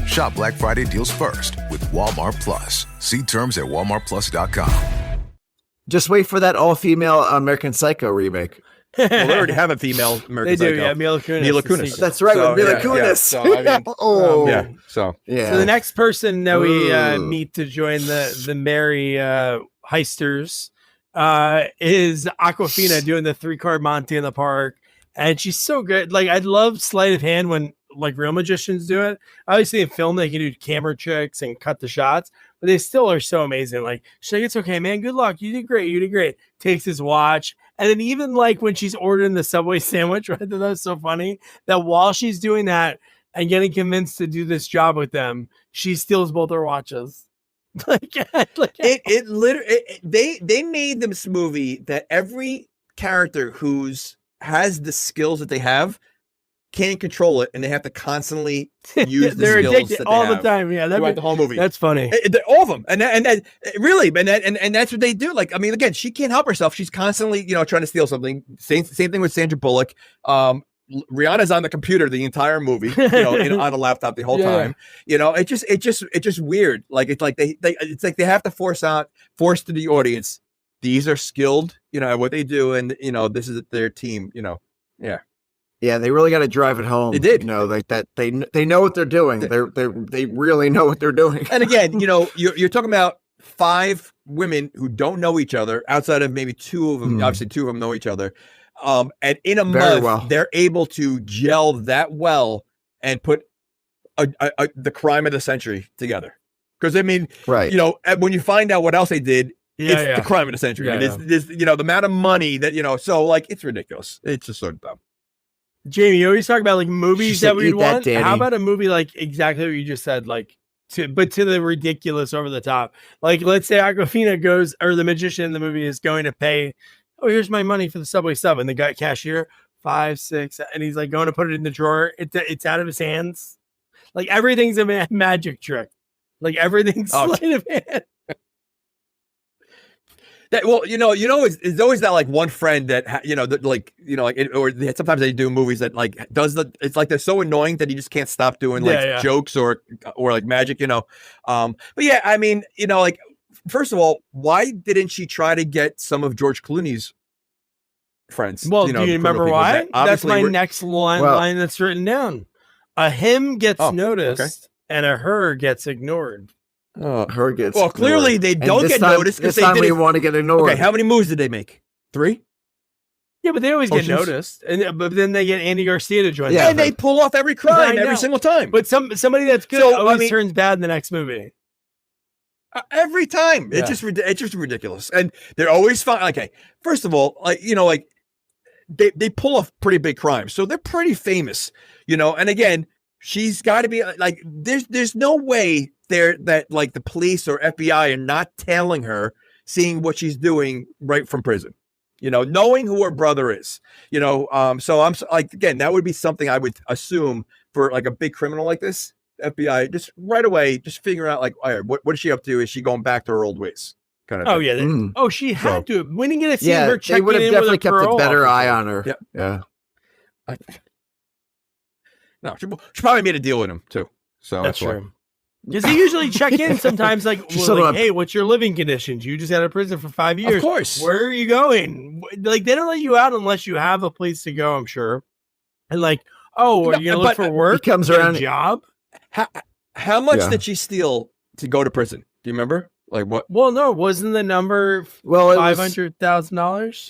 Shop Black Friday deals first with Walmart Plus. See terms at walmartplus.com. Just wait for that all-female American Psycho remake. Well, they already have a female American They do, Psycho. yeah, Mila Kunis. That's right, with Mila Kunis. So, I mean, So the next person that we meet to join the merry heisters is Aquafina doing the 3-card Monte in the park, and she's so good. Like I love sleight of hand when like real magicians do it. Obviously in film they can do camera tricks and cut the shots, but they still are so amazing. Like she's like, it's okay, man. Good luck. You did great. Takes his watch. And then even like when she's ordering the Subway sandwich, right? That was so funny that while she's doing that and getting convinced to do this job with them, she steals both their watches. It literally they made this movie that every character has the skills that they have can't control it, and they have to constantly use the they're skills addicted that all they the have time. Yeah, throughout the whole movie. That's funny. All of them, and that's what they do. Like, I mean, again, she can't help herself. She's constantly, trying to steal something. Same thing with Sandra Bullock. Rihanna's on the computer the entire movie, on a laptop the whole time. It's just weird. Like it's like they have to force to the audience. These are skilled, at what they do, and this is their team. Yeah, they really got to drive it home. They did. Like that. They know what they're doing. They really know what they're doing. And again, you're talking about 5 women who don't know each other outside of maybe 2 of them. Obviously, 2 of them know each other. And in a month, they're able to gel that well and put the crime of the century together. Because I mean, right? When you find out what else they did, it's the crime of the century. Yeah, It's the amount of money that so like it's ridiculous. It's just so dumb. Jamie, you always talk about like movies that we'd want. Danny. How about a movie like exactly what you just said, like to the ridiculous, over the top? Like, let's say Aquafina goes, or the magician in the movie is going to pay. Oh, here's my money for the Subway sub, and the guy cashier 5, 6, and he's like going to put it in the drawer. It's out of his hands. Like everything's a magic trick. Like everything's sleight of hand. It's always that like one friend that sometimes they do movies that like it's like they're so annoying that you just can't stop doing jokes or like magic, but yeah, I mean, like first of all, why didn't she try to get some of George Clooney's friends? Well, do you remember why? That's my next line that's written down. A him gets noticed and a her gets ignored. Her gets clearly ignored. they don't get noticed because this time we want to get ignored. Okay, how many moves did they make? 3? Yeah, but they always get noticed, but then they get Andy Garcia to join. Yeah, and they pull off every crime every single time. But somebody that's good always turns bad in the next movie. Every time, it's just ridiculous, and they're always fine. Okay, first of all, they pull off pretty big crimes, so they're pretty famous, And again, she's got to be like, there's no way that like the police or FBI are not tailing her, seeing what she's doing right from prison, knowing who her brother is, so I'm like, again, that would be something I would assume for like a big criminal like this, FBI just right away, just figure out like, all right, what is she up to? Is she going back to her old ways? kind of. Oh thing. yeah. Mm. Oh, she had to. We didn't get to see Yeah, her they checking would have in with definitely a kept a parole better officer. eye on her. Yeah. Yeah. No, she probably made a deal with him too. So That's why. true. Because they usually check in sometimes, like, She's well, sort of like, a- hey, what's your living conditions? You just out of prison for 5 years. Of course. Where are you going? Like, they don't let you out unless you have a place to go, I'm sure. And like, oh, are you going to look but for work? he comes Get a around- job? How much Yeah. did she steal to go to prison? Do you remember? Like what? Well, no, wasn't the number Well, it was- $500,000?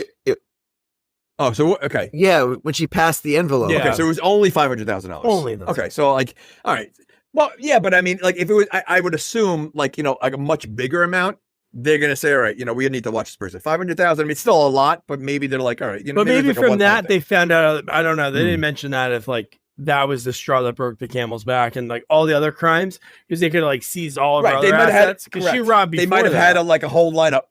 Oh, so okay. Yeah, when she passed the envelope. Yeah. Okay, so it was only $500,000. Only those. Okay, so like, all right. Well, yeah, but I mean, like, if it was, I would assume, like, like a much bigger amount. They're gonna say, all right, we need to watch this person. 500,000. I mean, it's still a lot, but maybe they're like, all right, But maybe there's like a from that, one-time they found out, I don't know, they Hmm. didn't mention that if like that was the straw that broke the camel's back and like all the other crimes, because they could have like seized all of Right, her they other might have had- assets because she correct. robbed before They might have that. had a whole lineup.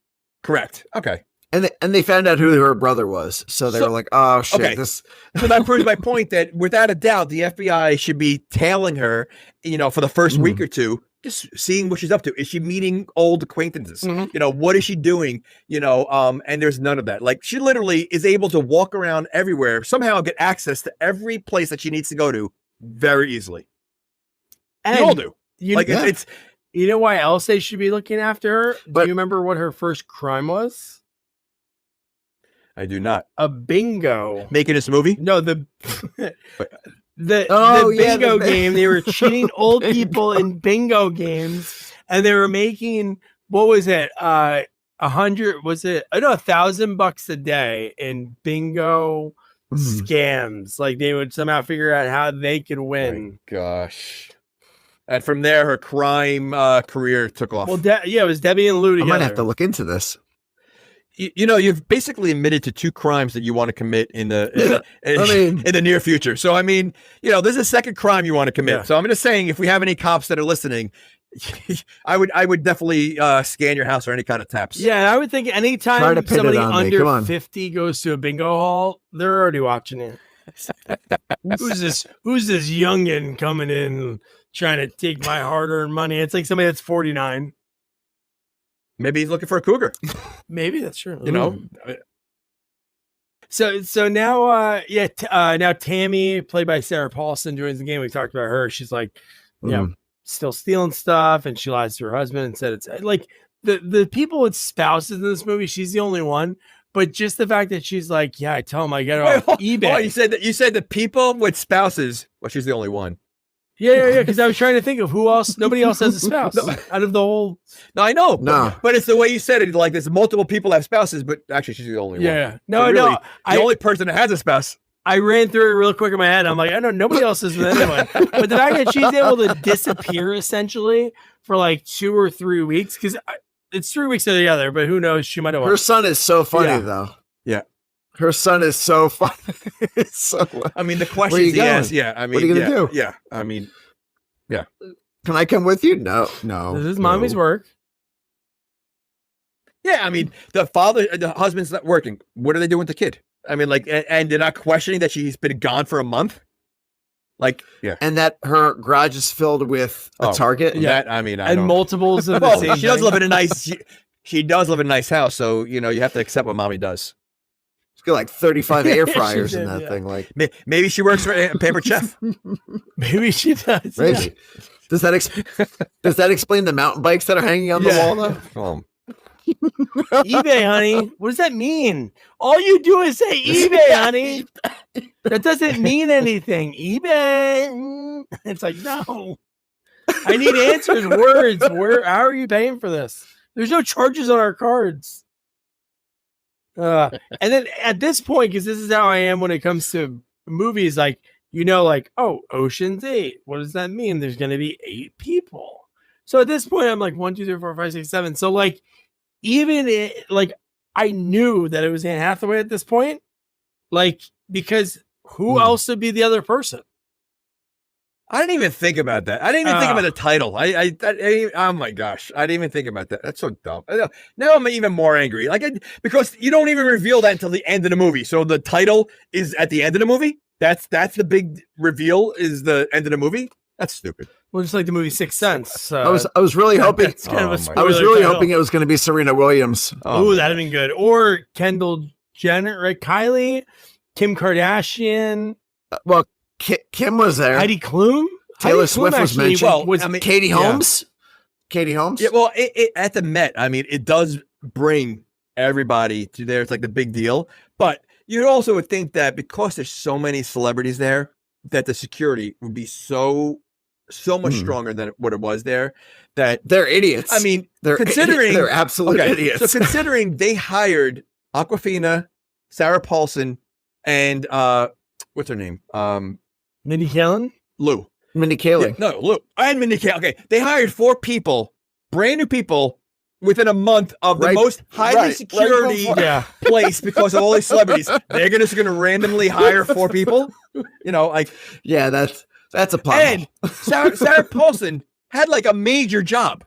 Correct. Okay. And they found out who her brother was. So they So- were like, oh shit, Okay. this So that proves my point that without a doubt, the FBI should be tailing her, for the first week or two, just seeing what she's up to. Is she meeting old acquaintances? What is she doing? And there's none of that. Like, she literally is able to walk around everywhere, somehow get access to every place that she needs to go to very easily. And They all do. You, Like, yeah. it's you know why else they should be looking after her? But- Do you remember what her first crime was? I do not. A bingo. Making this movie? No, the Oh, the yeah, bingo the- game. They were cheating old people in bingo games, and they were making what was it? $1,000 a day in bingo scams. Like they would somehow figure out how they could win. Gosh. And from there, her crime career took off. Well, it was Debbie and Lou I together. might have to look into this. You've basically admitted to 2 crimes that you want to commit in the in the near future. So I mean, this is a second crime you want to commit. Yeah. So I'm just saying, if we have any cops that are listening, I would definitely scan your house for any kind of taps. Yeah, and I would think Try to anytime pin it somebody on me. under Come on. 50 goes to a bingo hall, they're already watching it. Who's this youngin' coming in trying to take my hard-earned money? It's like somebody that's 49. Maybe he's looking for a cougar. Maybe that's true. So now, now Tammy, played by Sarah Paulson, joins the game. We talked about her. She's like, still stealing stuff, and she lies to her husband and said it's like the people with spouses in this movie. She's the only one, but just the fact that she's like, I tell him I get it off eBay. Oh, you said that people with spouses. Well, she's the only one. Yeah. Because I was trying to think of who else. Nobody else has a spouse out of the whole. No, I know. No. But it's the way you said it. Like, there's multiple people have spouses, but actually, she's the only one. Yeah. No, So I really, know. The only person that has a spouse. I ran through it real quick in my head. I'm like, I know nobody else is with anyone. But the fact that she's able to disappear essentially for like 2 or 3 weeks, because it's 3 weeks or the other, but who knows? She might have. Her son is so funny, Yeah. though. Yeah. Her son is so funny. So, I mean, the Where questions you he asks. going? Yeah. I mean, What are you gonna yeah, do? Yeah. I mean, can I come with you? No. This is mommy's work. yeah. I mean, the husband's not working. What are they doing with the kid? I mean, like, and they're not questioning that she's been gone for a month. Like, yeah. And that her garage is filled with a Target. Yeah. That, I mean, I And don't. multiples of the Well, same she does thing. live in a nice. She does live in a nice house, so you have to accept what mommy does. She's got like 35 air She fryers in did, that yeah. thing. Like, Maybe she works for a paper chef. Maybe she does. maybe. Does that explain the mountain bikes that are hanging on the wall, though? eBay, honey. What does that mean? All you do is say eBay, honey. That doesn't mean anything. eBay. It's like, no. I need answers, words. How are you paying for this? There's no charges on our cards. And then at this point, because this is how I am when it comes to movies, like, like, oh, Ocean's 8. What does that mean? There's going to be 8 people. So at this point, I'm like 1, 2, 3, 4, 5, 6, 7. So like, I knew that it was Anne Hathaway at this point, like, because who else would be the other person? I didn't even think about that. I didn't even think about the title. Oh my gosh, I didn't even think about that. That's so dumb. Now I'm even more angry. Because you don't even reveal that until the end of the movie. So the title is at the end of the movie. That's the big reveal. Is the end of the movie. That's stupid. Well, just like the movie Sixth Sense. I was really hoping. It's kind of a I was spoiler really title. hoping it was going to be Serena Williams. Ooh, that'd have been good. Or Kendall Jenner, right? Kylie, Kim Kardashian, Well, Kim was there. Heidi Klum. Taylor Heidi Klum Swift was actually mentioned. was- I mean, Katie yeah. Holmes. Katie Holmes. Yeah, well, it at the Met, I mean, it does bring everybody to there. It's like the big deal. But you also would think that because there's so many celebrities there, that the security would be so much stronger than what it was there. That They're idiots. I mean, they're considering they're absolute idiots. So considering they hired Awkwafina, Sarah Paulson, and what's her name? Mindy Kaling. Lou. Mindy Kaling. Yeah, no, Lou and Mindy Kaling. Okay, they hired 4 people, brand new people, within a month of the Right- most highly right security before- place because of all these celebrities. They're just going to randomly hire 4 people. You know, like Yeah, that's a plot. and Sarah Paulson had like a major job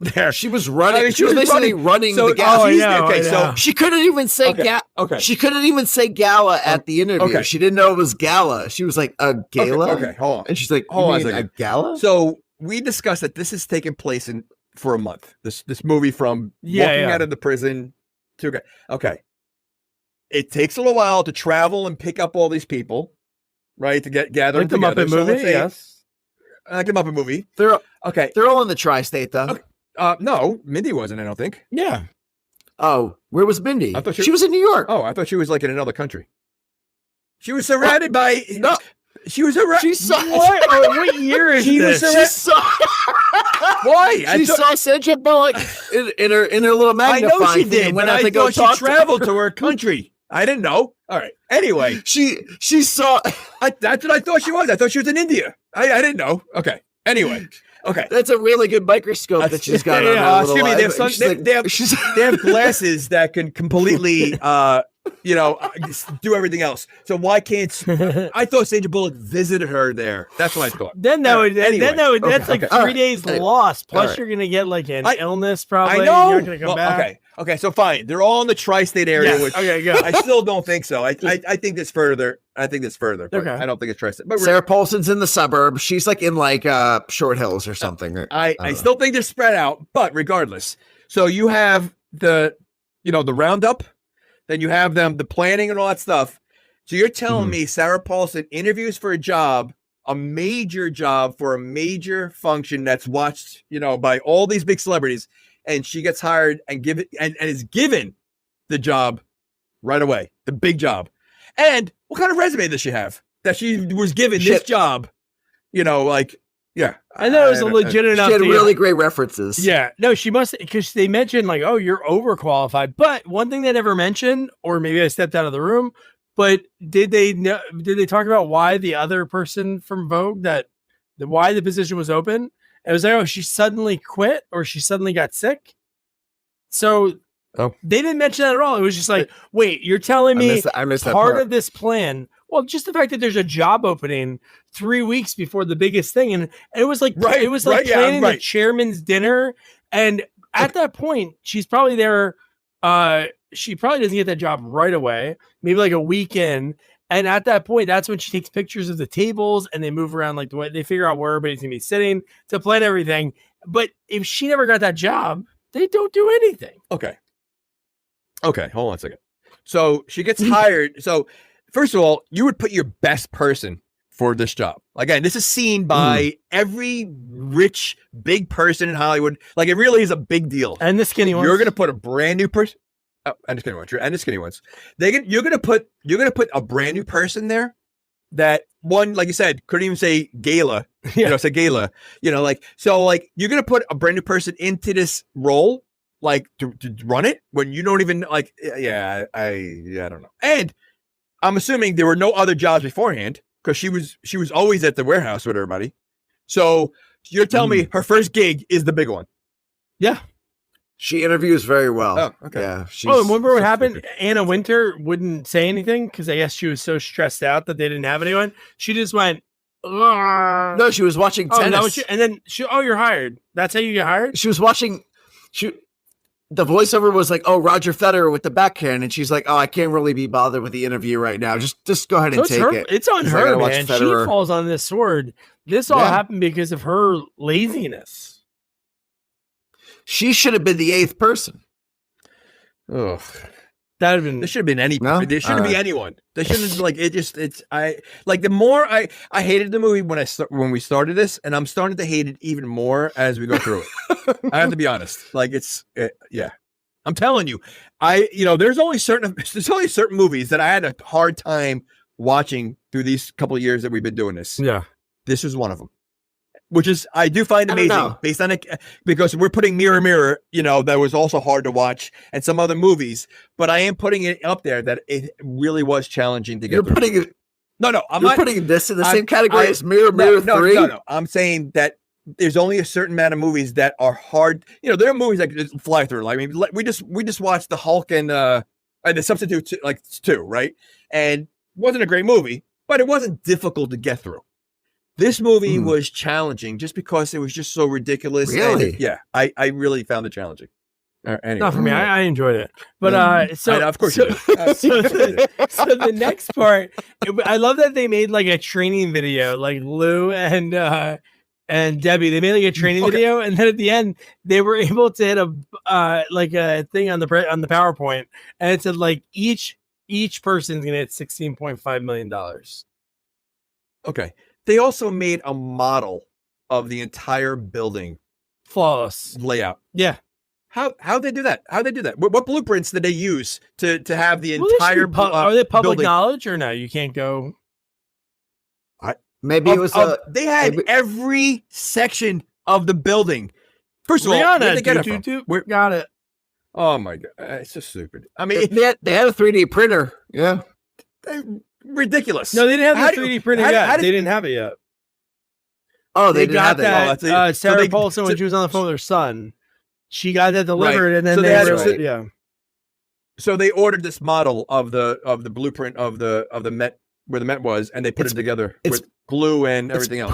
there. She was running. I mean, she was basically running the gala. I know, okay, I so know. She couldn't even say Okay, okay. She couldn't even say gala at the interview. Okay. She didn't know it was gala. She was like, a gala? Okay, hold on. And she's like, Hold you on a mean a second. gala? So we discussed that this is taking place for a month. This movie from walking out of the prison to okay. It takes a little while to travel and pick up all these people, right? To gather Like the them together. Muppet So movie, let's say- yes. Like the Muppet movie. They're Okay. all in the tri-state though. Okay. No, Mindy wasn't. I don't think. Yeah. Oh, where was Mindy? I thought she was in New York. Oh, I thought she was like in another country. She was surrounded by No. She was surrounded. She saw. What year is She was this? She saw. Why? She saw Sandra Bullock in her little I magnifying know she thing did, and but went out I to go thought talk she traveled to her country. I didn't know. All right. Anyway, She saw. that's what I thought she was. I thought she was in India. I didn't know. Okay. Anyway. Okay. That's a really good microscope that she's got on her little excuse me. They eye, have, but she's they like- have, she's- they have glasses that can completely, do everything else. So why can't I thought Sandra Bullock visited her there? That's what I thought. Then that would Anyway. that's like Okay. 3 All right. days All right. lost. Plus All right. you're gonna get like an I- illness probably. I know. You're not gonna come Well, back. Okay. So fine. They're all in the tri-state area, Yes. which Okay, go. I still don't think so. I think it's further. I think it's further. But Okay. I don't think it's tri-state. But Sarah Paulson's in the suburbs. She's like in like Short Hills or something. I still think they're spread out, but regardless. So you have the roundup, then you have the planning and all that stuff. So you're telling me Sarah Paulson interviews for a job, a major job for a major function that's watched, by all these big celebrities, and she gets hired and is given the job right away, the big job. And what kind of resume does she have that she was given this Shit. job? Yeah. I thought it was a legit enough. She had deal. really great references. Yeah, no, she must, because they mentioned like, oh, you're overqualified. But one thing they never mentioned, or maybe I stepped out of the room, but did they talk about why the other person from Vogue why the position was open? It was like, oh, she suddenly quit or she suddenly got sick. So they didn't mention that at all. It was just like, wait, you're telling me I missed that part part. of this plan. Well, just the fact that there's a job opening 3 weeks before the biggest thing, and it was like Right, it was like right, yeah, planning the right. chairman's dinner, and at that point, she's probably there. She probably doesn't get that job right away, maybe like a weekend. And at that point, that's when she takes pictures of the tables and they move around like the way they figure out where everybody's gonna be sitting to plan everything. But if she never got that job, they don't do anything. Okay, hold on a second. So she gets hired. So first of all, you would put your best person for this job. Again, this is seen by every rich, big person in Hollywood. Like it really is a big deal. And the skinny ones. You're going to put a brand new person. Oh, and the skinny ones. And the skinny ones. You're going to put a brand new person there. That one, like you said, couldn't even say gala. Say gala. You're going to put a brand new person into this role. Like to run it when you don't even I don't know. And I'm assuming there were no other jobs beforehand because she was always at the warehouse with everybody. So you're telling me her first gig is the big one. Yeah. She interviews very well. Oh, okay. Yeah. Remember what happened? Anna Winter wouldn't say anything because I guess she was so stressed out that they didn't have anyone. She just went, "Ugh." No, she was watching Oh, tennis. and then you're hired. That's how you get hired? She was watching. the voiceover was like, "Oh, Roger Federer with the backhand," and she's like, "Oh, I can't really be bothered with the interview right now. Just go ahead and take it." It's on She's like, "I her, gotta watch man. She Federer." falls on this sword. This all happened because of her laziness. She should have been the 8th person. Ugh. That have been. There should have been any. No? There shouldn't be anyone. There shouldn't like it. It's I like the more I hated the movie when we started this, and I'm starting to hate it even more as we go through it. I have to be honest. Like yeah. I'm telling you, there's only certain movies that I had a hard time watching through these couple of years that we've been doing this. Yeah, this is one of them. Which is, I do find amazing based on it, because we're putting Mirror Mirror, that was also hard to watch, and some other movies, but I am putting it up there that it really was challenging to get through. I'm not putting this in the same category as Mirror Mirror 3? No. I'm saying that there's only a certain amount of movies that are hard. There are movies that just fly through. I mean, we just watched The Hulk and The Substitute, like 2, right? And it wasn't a great movie, but it wasn't difficult to get through. This movie was challenging just because it was just so ridiculous. Really? And I really found it challenging. Anyway. not for me. I enjoyed it, but of course you did. So the next part, I love that they made like a training video, like Lou and Debbie. They made like a training video, and then at the end, they were able to hit a thing on the PowerPoint, and it said like each person's gonna hit $16.5 million. Okay. They also made a model of the entire building, Flawless layout. Yeah. How'd they do that? What blueprints did they use to have the entire are they public building? knowledge or no? You can't go. Maybe it was they had every section of the building. First of all, Rihanna, where'd they get it from? we got it. Oh my god, it's just stupid. I mean, they had a 3D printer. Yeah. Ridiculous. No, they didn't have the 3D printer yet. They didn't have it yet. Oh, they got didn't have that. that. Sarah Paulson, when she was on the phone with her son, she got that delivered, Right. and then So they they had had it- yeah. So they ordered this model of the blueprint of the Met, where the Met was, and they put it together with glue and everything else.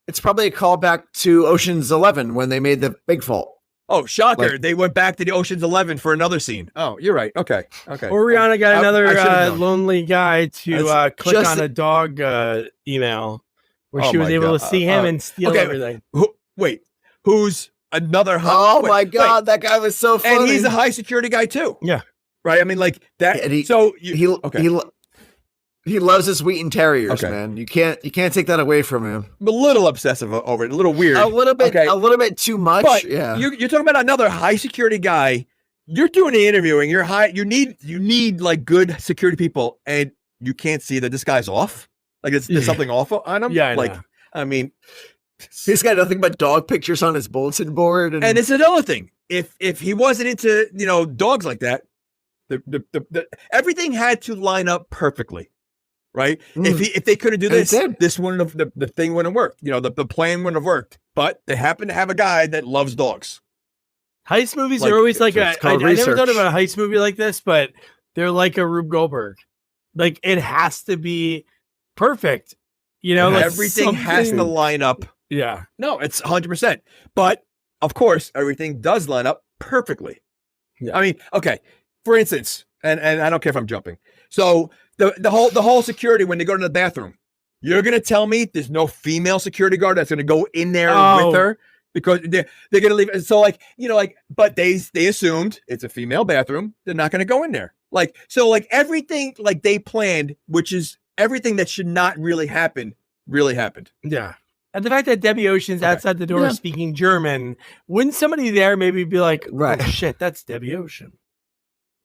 It's probably a callback to Ocean's 11 when they made the big fault. Oh, shocker! They went back to the Ocean's 11 for another scene. Oh, you're right. Okay. Or Rihanna got I another should've known. lonely guy to click just- on a dog email where Oh she was my able God. to see him and steal everything. Who's another? Oh my God, that guy was so funny. And he's a high security guy too. Yeah. Right. I mean, like that. And he loves his Wheaton Terriers, Okay. man. You can't take that away from him. I'm a little obsessive over it. A little weird. A little bit too much. But yeah. you're talking about another high security guy. You're doing the interviewing. You're high. You need like good security people, and you can't see that this guy's off. Like there's something awful on him. Yeah, I like know. I mean, He's got nothing but dog pictures on his bulletin board. and it's another thing. If he wasn't into dogs like that, the everything had to line up perfectly. Right. If they couldn't do this, this wouldn't have the thing wouldn't have worked. The plan wouldn't have worked. But they happen to have a guy that loves dogs. Heist movies are always like I never research. thought about a heist movie like this, but they're like a Rube Goldberg. Like it has to be perfect. Like Everything has to line up. Yeah. No, it's 100%. But of course, everything does line up perfectly. Yeah. I mean, okay. For instance, and I don't care if I'm jumping. So the whole security when they go to the bathroom, you're gonna tell me there's no female security guard that's gonna go in there with her because they're gonna leave. So but they assumed it's a female bathroom. They're not gonna go in there. Everything like they planned, which is everything that should not really happen, really happened. Yeah. And the fact that Debbie Ocean's outside the door speaking German, wouldn't somebody there maybe be like, Right. oh shit, that's Debbie Ocean.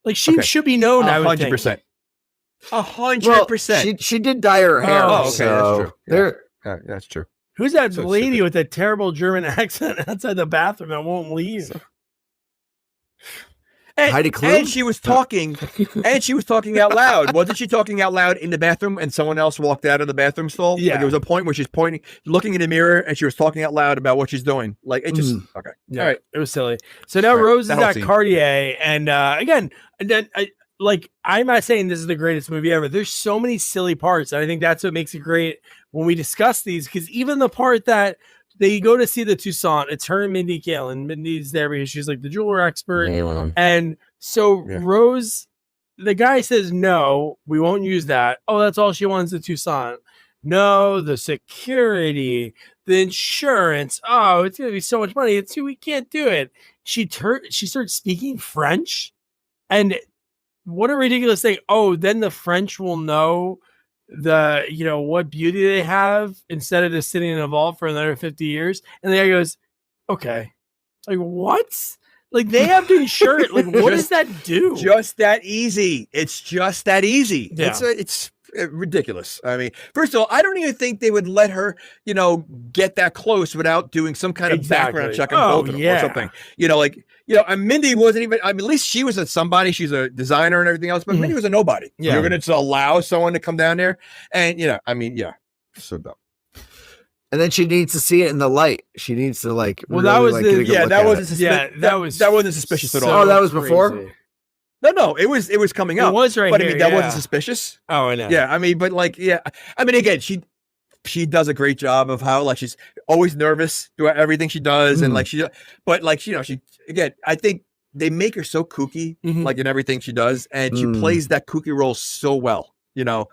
Like she should be known. 100%. 100%. She did dye her hair. Oh, okay, so that's true. That's true. Who's that So lady stupid. with a terrible German accent outside the bathroom that won't leave? Heidi Klum? And she was talking, out loud. Wasn't she talking out loud in the bathroom and someone else walked out of the bathroom stall? Yeah. Like there was a point where she's looking in the mirror and she was talking out loud about what she's doing. Like it just, okay. Yeah, All right. it was silly. So now All right, Rose is that whole at scene. Cartier, and again, I'm not saying this is the greatest movie ever. There's so many silly parts, and I think that's what makes it great when we discuss these. Because even the part that they go to see the Toussaint. It's her and Mindy Kaling. Mindy's there because she's like the jeweler expert. And so Rose, the guy says, no, we won't use that. Oh, that's all she wants, the Toussaint. No, the security, the insurance. Oh, it's going to be so much money. We can't do it. She starts speaking French. And what a ridiculous thing. Oh, then the French will know what beauty they have instead of just sitting in a vault for another 50 years. And the guy goes, okay. Like, what? Like, they have to insure it. Like, what does that do? Just that easy. It's just that easy. Yeah. It's ridiculous. I mean, first of all, I don't even think they would let her, get that close without doing some kind of background check on both of them or something. And Mindy wasn't even, at least she was somebody, she's a designer and everything else, but Mindy was a nobody. Yeah. You're going to allow someone to come down there and, so dumb. And then she needs to see it in the light. She needs to that wasn't suspicious at all. Oh, that was before? No, it was coming up. It was right but here, I mean, that wasn't suspicious. Oh, I know. Yeah, I mean, but I mean, again, she does a great job of how she's always nervous throughout everything she does, and I think they make her so kooky, in everything she does, and she plays that kooky role so well, they're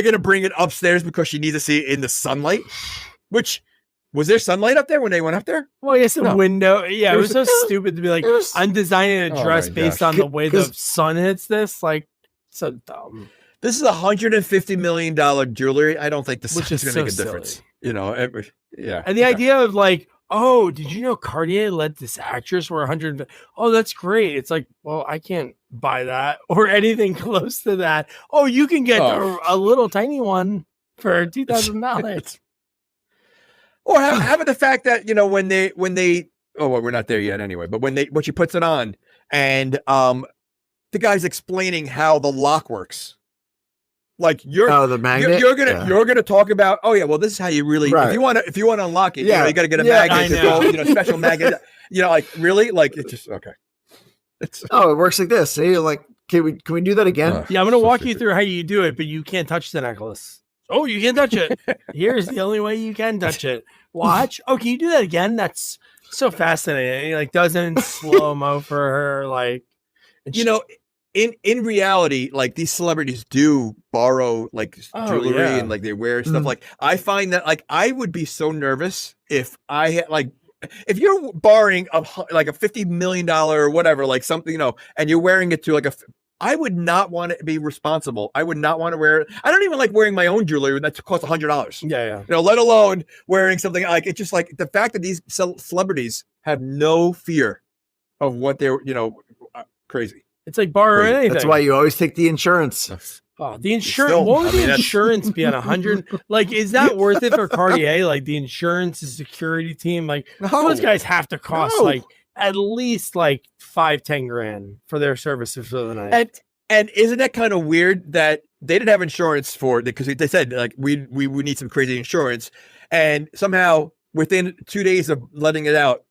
gonna bring it upstairs because she needs to see it in the sunlight, which. Was there sunlight up there when they went up there? Well, yes, a window. Yeah, it was so stupid to be like, I'm designing a dress based on the way the sun hits this. Like, so dumb. This is $150 million jewelry. I don't think this is going to make a difference. Yeah. And the idea of like, oh, did you know Cartier let this actress for 100? Oh, that's great. It's like, well, I can't buy that or anything close to that. Oh, you can get a little tiny one for $2,000. Or having the fact that, when they we're not there yet anyway, but when she puts it on and the guy's explaining how the lock works. Like the magnet. You're gonna talk about, this is how you really if you want to unlock it, you got to get a magnet to go, special magnet. Really? Like it's just okay. It works like this. See, like can we do that again? Yeah, I'm gonna walk you through how you do it, but you can't touch the necklace. Oh, you can touch it. Here's the only way you can touch it. Watch. Oh, can you do that again? That's so fascinating. He does it in slow-mo for her. In reality, these celebrities do borrow jewelry and they wear stuff. I find that I would be so nervous if I had if you're borrowing a $50 million or whatever, something, and you're wearing it to I would not want to be responsible. I would not want to wear it. I don't even like wearing my own jewelry that costs $100. Yeah. Let alone wearing something it's just the fact that these celebrities have no fear of what they're, crazy. It's like borrow anything. That's why you always take the insurance. Oh, the insurance. What would the insurance be on 100? Is that worth it for Cartier? The insurance, the security team, those guys have to cost at least $5-10 grand for their services for the night. And isn't that kind of weird that they didn't have insurance for it because they said we need some crazy insurance, and somehow within 2 days of letting it out,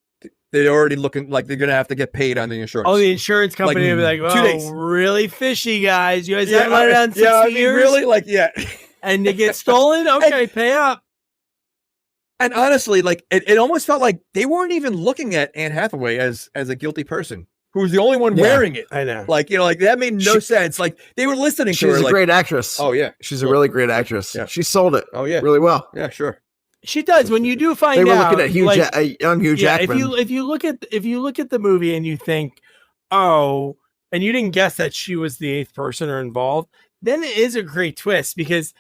they're already looking like they're gonna have to get paid on the insurance. Oh, the insurance company will be like, 2 days. Really fishy, guys. You guys haven't let it on 60 years? Really? And they get stolen? Okay, pay up. And honestly, it almost felt like they weren't even looking at Anne Hathaway as a guilty person who was the only one wearing it. I know. That made no sense. They were listening to her. She's a great actress. Oh yeah, she's a really great actress. Yeah. She sold it. Oh yeah, really well. Yeah, sure. She does. When you do find out, they were looking at young Hugh Jackman. If you look at the movie and you think, oh, and you didn't guess that she was the 8th person or involved, then it is a great twist because,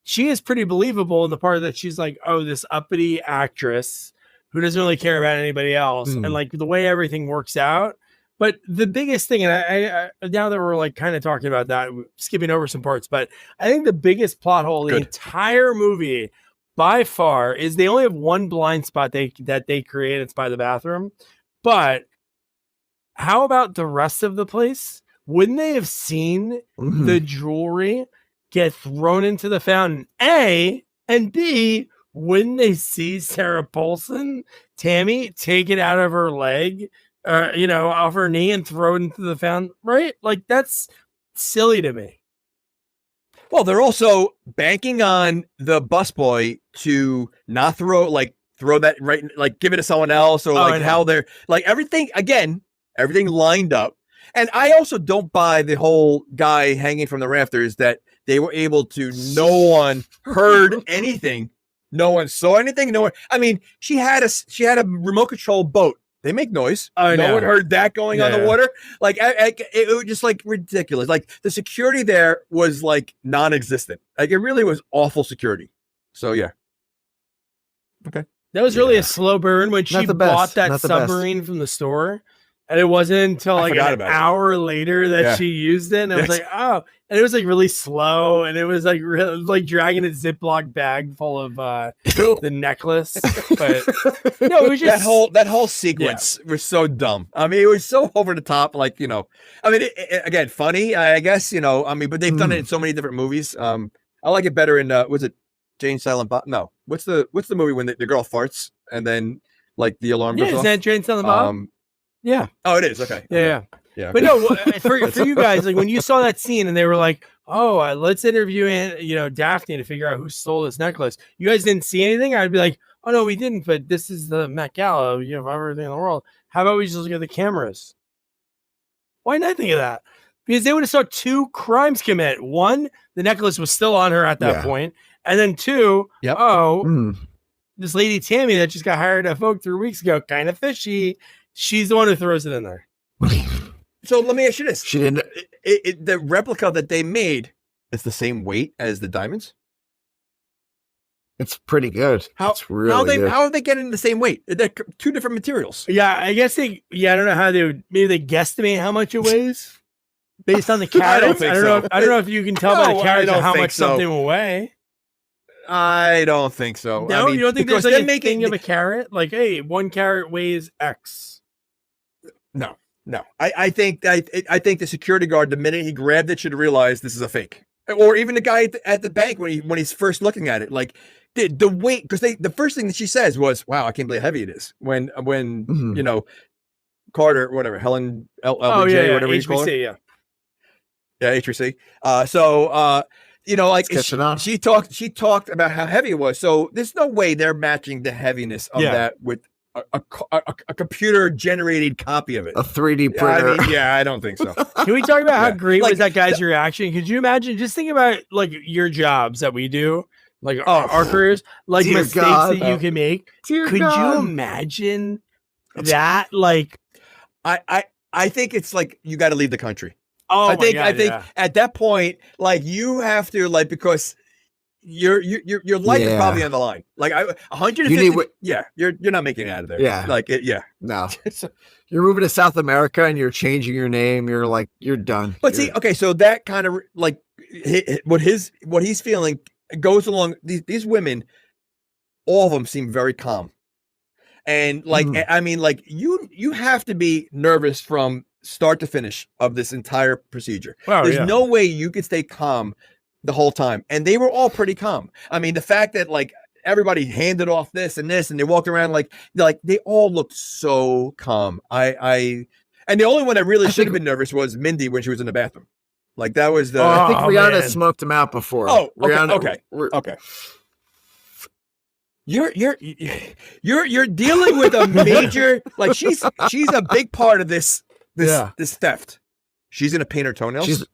she is pretty believable in the part that she's this uppity actress who doesn't really care about anybody else, and the way everything works out. But the biggest thing, and I now that we're kind of talking about that, skipping over some parts, but I think the biggest plot hole in the entire movie by far is they only have one blind spot that they create. It's by the bathroom. But how about the rest of the place? Wouldn't they have seen the jewelry get thrown into the fountain? A, and B, wouldn't they see Sarah Paulson, Tammy, take it out of her leg, off her knee and throw it into the fountain? Right? That's silly to me. Well, they're also banking on the busboy to not throw that right, like give it to someone else, or like how they're like everything lined up. And I also don't buy the whole guy hanging from the rafters that they were able to. No one heard anything. No one saw anything. No one. I mean, she had a remote control boat. They make noise. No one heard that going on the water. Like it was just like ridiculous. Like the security there was like non-existent. Like it really was awful security. So yeah. Okay. That was really a slow burn when she bought that submarine from the store. And it wasn't until like an hour later that she used it. And I was like, oh, and it was like really slow. And it was like like dragging a Ziploc bag full of the necklace. But no, it was just that whole sequence was so dumb. I mean, it was so over the top. Like, you know, I mean, again, funny, I guess, you know, I mean, but they've done it in so many different movies. I like it better in, was it Jane Silent Bob? No. What's the movie when the girl farts and then like the alarm goes off? Is that Jane Silent Bob? Yeah. Oh, it is. Okay. Yeah. But no, for you guys, like when you saw that scene and they were like, "Oh, let's interview Daphne to figure out who stole this necklace." You guys didn't see anything. I'd be like, "Oh no, we didn't." But this is the Met Gala, of everything in the world. How about we just look at the cameras? Why didn't I think of that? Because they would have saw two crimes commit. One, the necklace was still on her at that point, and then two, this lady Tammy that just got hired at Vogue 3 weeks ago, kind of fishy. She's the one who throws it in there. So let me ask you this: she didn't. The replica that they made is the same weight as the diamonds. It's pretty good. How are they getting the same weight? They're two different materials. Yeah, I guess I don't know how they would. Maybe they guesstimate how much it weighs based on the carats. I don't know if you can tell by the carats how much something will weigh. I don't think so. No, I mean, you don't think there's like a thing of a carat? Like, hey, 1 carat weighs X. No. I think the security guard, the minute he grabbed it, should realize this is a fake. Or even the guy at the bank when he's first looking at it, like the weight, because the first thing that she says was, "Wow, I can't believe how heavy it is." When you know, Carter, whatever, Helen LBJ, whatever he's called, HBC. You know, like she talked about how heavy it was. So there's no way they're matching the heaviness of that with a computer generated copy of it, a 3D printer. I mean, I don't think so. Can we talk about how great was that guy's reaction? Could you imagine? Just think about like your jobs that we do, like our careers, like mistakes that you can make. Could you imagine that? Like, I think it's like you got to leave the country. Oh, I think at that point, like you have to, like, because your life is probably on the line. Like 150. You're not making it out of there. Yeah, like no. You're moving to South America and you're changing your name. You're like you're done. But okay, so that kind of like what he's feeling goes along. These women, all of them seem very calm, and like I mean, like you have to be nervous from start to finish of this entire procedure. There's no way you could stay calm the whole time. And they were all pretty calm. I mean, the fact that like everybody handed off this and this, and they walked around like they all looked so calm. And the only one that really should have been nervous was Mindy when she was in the bathroom. Like that was the. I think Rihanna smoked him out before. Oh, okay, Rihanna, okay. You're dealing with a major, like she's a big part of this theft. She's gonna paint her toenails.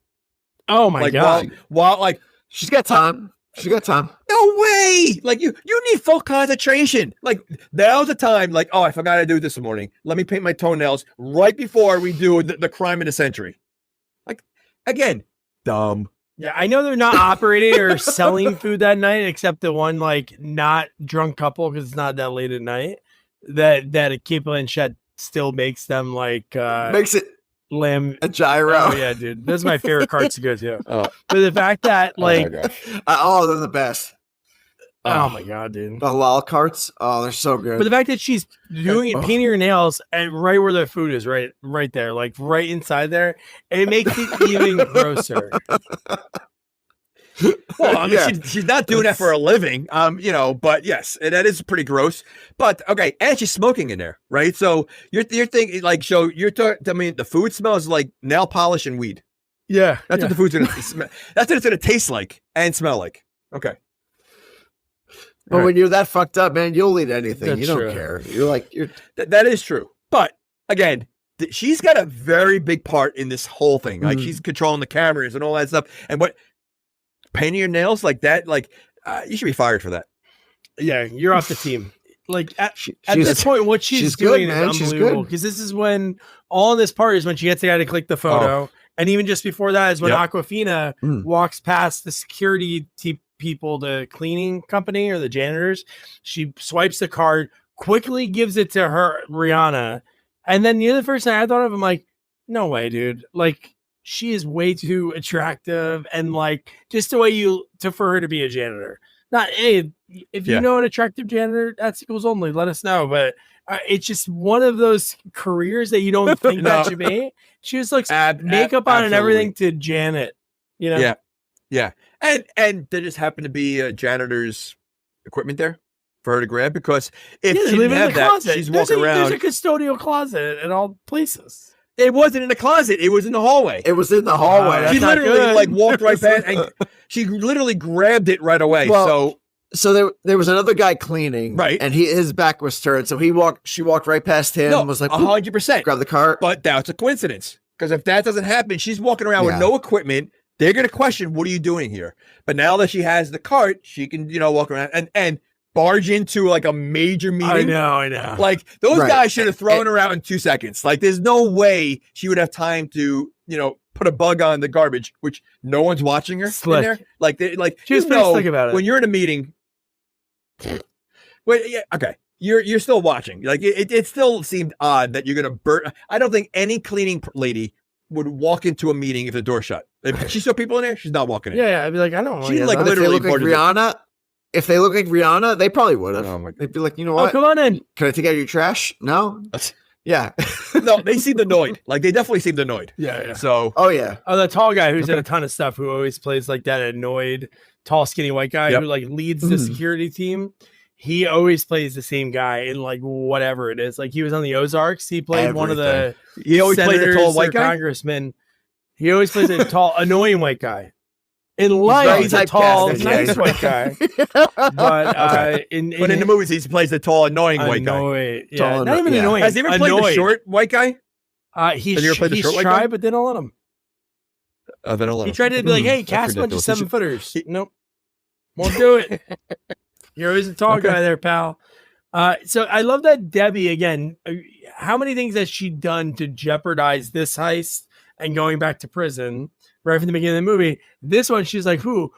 Oh my god! While like she's got time. She got time. No way! Like you need full concentration. Like that was the time. Like, oh, I forgot to do this morning. Let me paint my toenails right before we do the crime of the century. Like again, dumb. Yeah, I know they're not operating or selling food that night, except the one like not drunk couple because it's not that late at night. That a Kate Blanchett still makes them like makes it lamb a gyro. Oh yeah, dude, those are my favorite cards to go to. But the fact that like they're the best. Oh my god, dude, the halal carts. Oh, they're so good. But the fact that she's doing it, painting her nails, and right where the food is, right there, like right inside there, and it makes it even grosser. Well, I mean, she's not doing that for a living, you know. But yes, that is pretty gross. But okay, and she's smoking in there, right? So you're thinking like, so you're talking. I mean, the food smells like nail polish and weed. Yeah, That's what the food's gonna smell. That's what it's gonna taste like and smell like. Okay. But when you're that fucked up, man, you'll eat anything. That's you don't true. care. You're like, That is true. But again, she's got a very big part in this whole thing. Like she's controlling the cameras and all that stuff. And what painting your nails like that, like you should be fired for that. Yeah, you're off the team. Like at she's- this point, what she's good, doing man. is She's unbelievable. good. Because this is when all this part is when she gets the guy to click the photo, and even just before that is when Aquafina walks past the security people, the cleaning company or the janitors. She swipes the card, quickly gives it to her Rihanna, and then the other first thing I thought of, I'm like, no way, dude. Like she is way too attractive, and like just the way for her to be a janitor. Not hey, if you know an attractive janitor, that's equals only. Let us know, but it's just one of those careers that you don't think that should be. She just looks makeup on and everything to Janet. You know, yeah. And there just happened to be a janitor's equipment there for her to grab because if she didn't have that, she's walking around. There's a custodial closet at all places. It wasn't in the closet. It was in the hallway. it was in the hallway. She literally like walked right past and she literally grabbed it right away. Well, so there was another guy cleaning, Right. And his back was turned, so she walked right past him and was like, 100%. grab the cart. But that's a coincidence because if that doesn't happen, she's walking around with no equipment. They're going to question, what are you doing here? But now that she has the cart, she can, walk around and barge into like a major meeting. I know. Like those guys should have thrown her out in 2 seconds. Like there's no way she would have time to, put a bug on the garbage, which no one's watching her in there. Like She was pretty slick about it. When you're in a meeting. Wait, yeah, okay. You're still watching. Like it still seemed odd that you're gonna burn. I don't think any cleaning lady would walk into a meeting if the door's shut. If she saw people in there, she's not walking in. Yeah, I'd be like, I don't want She to. like If they literally look like boarded it. Rihanna, if they look like Rihanna, they probably would have. Oh my God. They'd be like, you know Oh, what? come on in. Can I take out your trash? No. Yeah. No, they seemed annoyed. Like they definitely seemed annoyed. Yeah. So Oh yeah. Oh, the tall guy who's in a ton of stuff, who always plays like that annoyed, tall, skinny white guy who like leads the security team. He always plays the same guy in like whatever it is. Like he was on the Ozarks. He played one of the. he always plays a tall white guy. Congressman. He always plays a tall, annoying white guy. In life, he's a tall, typecasted, nice white guy. But in the movies, he plays the tall, annoying white guy. Yeah, Tall, not even annoying. Has he ever played the short white guy? He's Has he ever played the short white tried, guy? but they don't let him. They don't let He him. tried to be like, hey, cast a bunch of 7-footers. Nope. Won't do it. You're always a tall guy there, pal. So I love that Debbie, again, how many things has she done to jeopardize this heist and going back to prison right from the beginning of the movie? This one, she's like, who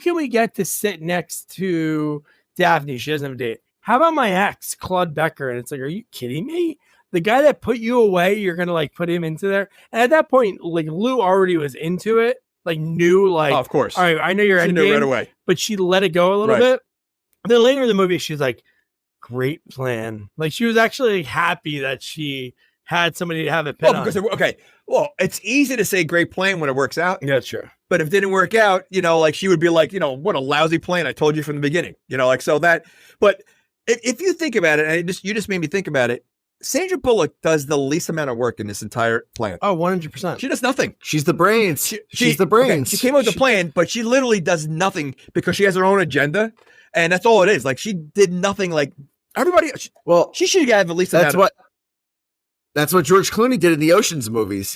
can we get to sit next to Daphne? She doesn't have a date. How about my ex, Claude Becker? And it's like, are you kidding me? The guy that put you away, you're going to like put him into there. And at that point, like Lou already was into it, like knew like, of course. all right, I know you're She knew right away. but she let it go a little Right. bit. Then later in the movie, she's like, great plan. Like she was actually happy that she had somebody to have it pin Well, on. because well, it's easy to say great plan when it works out. Yeah, sure. But if it didn't work out, like she would be like, what a lousy plan. I told you from the beginning, like so that. But if you think about it, and you just made me think about it. Sandra Bullock does the least amount of work in this entire plan. Oh, 100%. She does nothing. She's the brains. She's the Okay, brains. she came up with the plan, but she literally does nothing because she has her own agenda. And that's all it is. Like she did nothing like everybody. Well, She should have at least that's what George Clooney did in the Ocean's movies.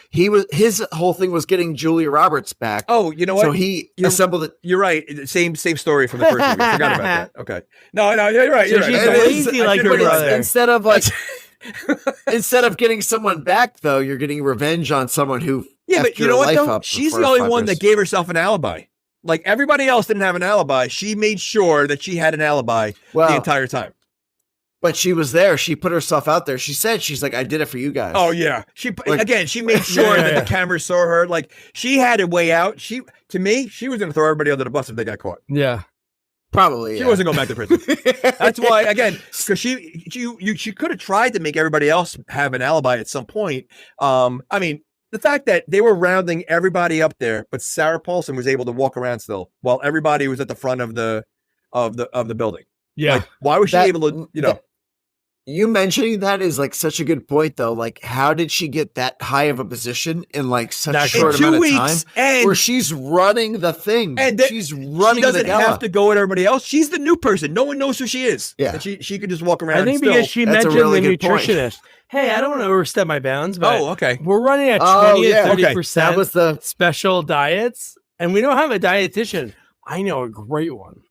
He was, his whole thing was getting Julia Roberts back. Oh, you know what? So he assembled it. You're right. Same story from the first movie. I forgot about that. Okay. No, you're right. You're So right. she's lazy like her brother. Instead of like, instead of getting someone back, though, you're getting revenge on someone who. Yeah, but effed you your know what life though? up She's for the only 5 one years. that gave herself an alibi. Like everybody else didn't have an alibi. She made sure that she had an alibi the entire time. But she was there. She put herself out there. She said, she's like, I did it for you guys. Oh yeah. She made sure that the cameras saw her. Like she had a way out. To me, she was going to throw everybody under the bus if they got caught. Yeah. Probably. She wasn't going back to prison. That's why, again, because she could have tried to make everybody else have an alibi at some point. I mean, the fact that they were rounding everybody up there, but Sarah Paulson was able to walk around still while everybody was at the front of the building. Yeah. Like, why was she able to, You mentioning that is like such a good point, though. Like, how did she get that high of a position in like such a short amount of time? And where she's running the thing, and she's running. She doesn't the gala. have to go with everybody else. She's the new person. No one knows who she is. Yeah, and she could just walk around. I think because she mentioned the nutritionist. Hey, I don't want to overstep my bounds, but okay, we're running at 20 to 30%. That was the special diets, and we don't have a dietitian. I know a great one.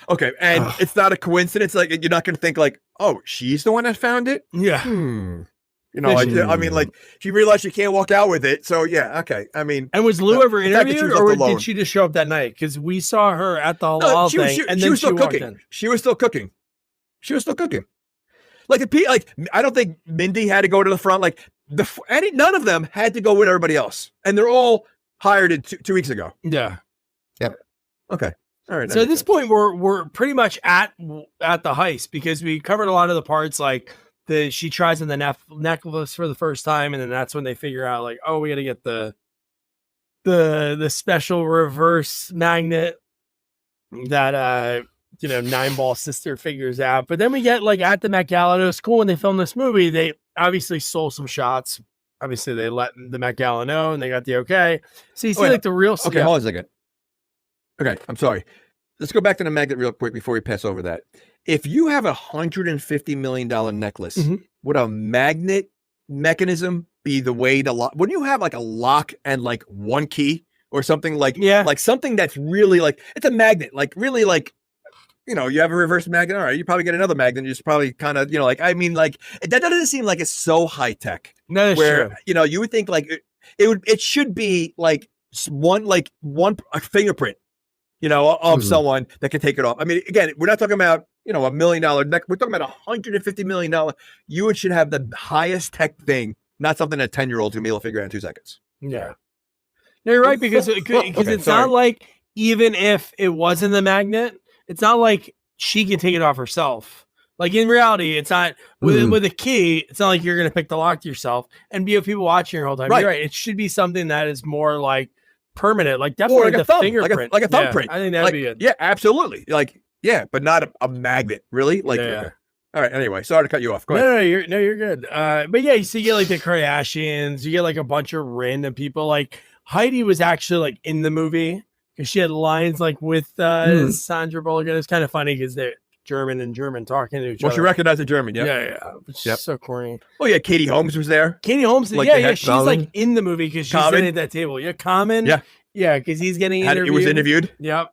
Okay, and it's not a coincidence. Like, you're not going to think like, oh, she's the one that found it. Yeah. You know, I mean, like, she realized she can't walk out with it. So yeah, okay. I mean, and was Lou ever interviewed, or did she just show up that night? Because we saw her at the halal thing, and then she was still cooking. She was still cooking. Like I don't think Mindy had to go to the front. Like none of them had to go with everybody else, and they're all hired in 2 weeks ago. Yeah. Yep. Okay. All right. So at this point, we're pretty much at the heist, because we covered a lot of the parts. Like she tries on the necklace for the first time, and then that's when they figure out like, oh, we got to get the special reverse magnet that Nine Ball Sister figures out. But then we get like at the Met Gala. It was cool when they filmed this movie. They obviously stole some shots. Obviously, they let the Met Gala know, and they got the okay. So you see like the real. Okay, hold on a second. Okay, I'm sorry. Let's go back to the magnet real quick before we pass over that. If you have $150 million necklace, would a magnet mechanism be the way to lock? Wouldn't you have like a lock and like one key or something like, like something that's really like, it's a magnet, like really like, you have a reverse magnet. All right, you probably get another magnet. You just probably kind of, like, I mean, like that doesn't seem like it's so high tech. No, that's where, true. You would think like it should be like one a fingerprint. Of someone that can take it off. I mean, again, we're not talking about, $1 million neck. We're talking about $150 million. You should have the highest tech thing, not something that a 10-year-old's gonna be able to figure out in 2 seconds. Yeah. No, you're right, because it's not like, even if it wasn't the magnet, it's not like she can take it off herself. Like in reality, it's not with a key. It's not like you're going to pick the lock yourself and be with people watching your whole time. Right. You're right. It should be something that is more like permanent, like definitely like the fingerprint, like a thumbprint. I think that'd be good. Yeah, absolutely. Like, but not a magnet, really. Like, okay. All right. Anyway, sorry to cut you off. Go ahead. No, you're good. But yeah, so you get like the Kardashians, you get like a bunch of random people. Like Heidi was actually like in the movie because she had lines like with Sandra Bullock. It's kind of funny because they're German talking to each other. Well, she recognized the German. Yeah. It's so corny. Oh yeah, Katie Holmes was there. Katie Holmes, like, she's like in the movie because she's sitting at that table. Yeah, Common. Yeah, because he's getting interviewed. He was interviewed. Yep.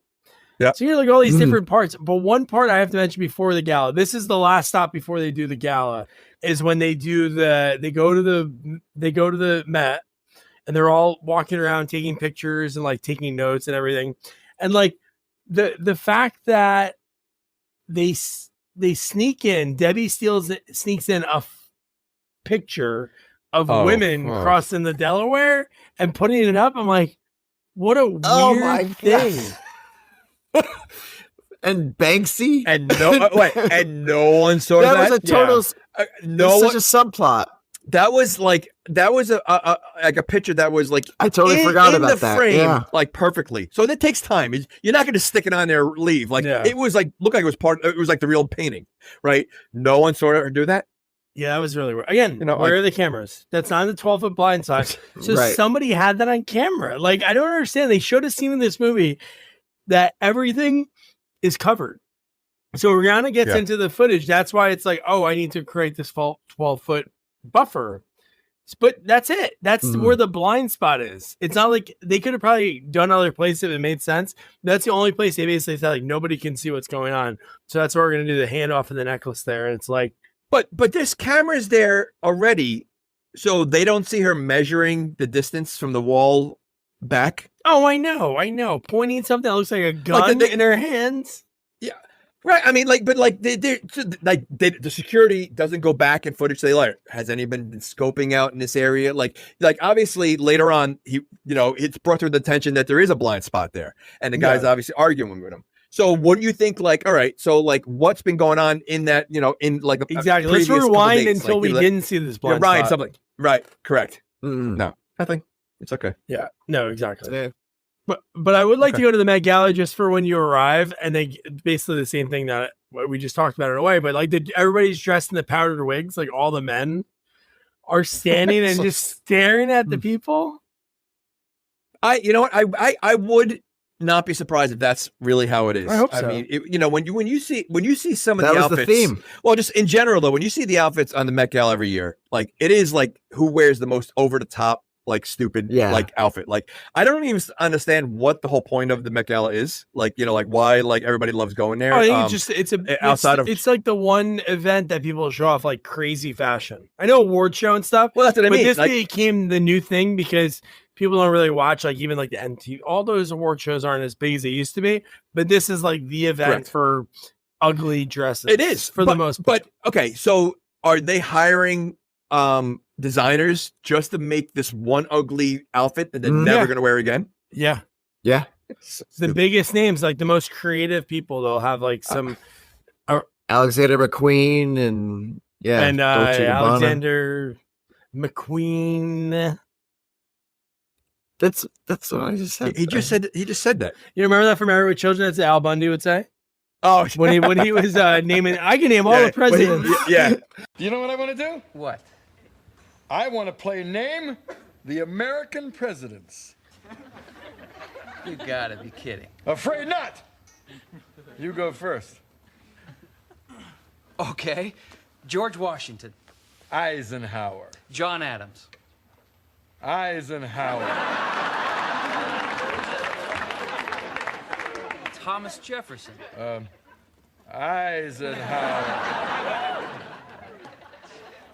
So you're like all these different parts, but one part I have to mention before the gala. This is the last stop before they do the gala. Is when they do they go to the Met, and they're all walking around taking pictures and like taking notes and everything, and like the fact that they sneak in. Debbie sneaks in a picture of women crossing the Delaware and putting it up. I'm like, what a weird thing. And Banksy and no one saw that. That was a total such a subplot. That was a like a picture that was like I totally forgot about that. Frame, like perfectly. So that takes time. You're not going to stick it on there, leave. Like it was like looked like it was it was like the real painting, right? No one saw it or do that. Yeah, that was really weird. Again, where are the cameras? That's not the 12-foot blind side. So somebody had that on camera. Like I don't understand. They showed a scene in this movie that everything is covered. So Rihanna gets into the footage. That's why it's like, oh, I need to create this 12-foot buffer. But that's it. That's where the blind spot is. It's not like they could have probably done other places if it made sense. That's the only place they basically said like nobody can see what's going on. So that's why we're going to do the handoff of the necklace there. And it's like, but there's cameras there already, so they don't see her measuring the distance from the wall back. Oh, I know. Pointing something that looks like a gun in her hands. Yeah, right. I mean, the security doesn't go back in footage. They has anyone been scoping out in this area? Like obviously later on, it's brought to the attention that there is a blind spot there, and the guy's obviously arguing with him. So what do you think? Like, all right, so like, what's been going on in that? In like exactly. Let's rewind until we didn't see this blind spot. Something. Right. Correct. No, nothing. It's okay. Yeah. No, exactly. Yeah. But I would like to go to the Met Gala just for when you arrive, and they basically the same thing that what we just talked about in a way, but like everybody's dressed in the powdered wigs, like all the men are standing and just staring at the people. You know what? I would not be surprised if that's really how it is. I hope so. I mean, you know, when you see some of That the was outfits, the theme. well, just in general though, when you see the outfits on the Met Gala every year, like it is like who wears the most over the top, like stupid, like outfit. Like I don't even understand what the whole point of the Met Gala is. Like, you know, like why like everybody loves going there. I think it's like the one event that people show off like crazy fashion. I know award show and stuff. Well, that's what I mean. But this like, became the new thing because people don't really watch like even like the MTV. All those award shows aren't as big as they used to be. But this is like the event for ugly dresses. it is for the most part. But okay, so are they hiring designers just to make this one ugly outfit that they're never going to wear again? Yeah. The biggest names, like the most creative people, they'll have like some Alexander McQueen and Dolce & Gabbana. Alexander McQueen. That's what I just said. He just said that. You remember that from Married with Children? That's what Al Bundy would say. Oh, when he was naming, I can name all the presidents. Yeah. You know what I want to do? What? I want to play Name the American Presidents. You gotta be kidding. Afraid not. You go first. Okay. George Washington. Eisenhower. John Adams. Eisenhower. Thomas Jefferson. Eisenhower.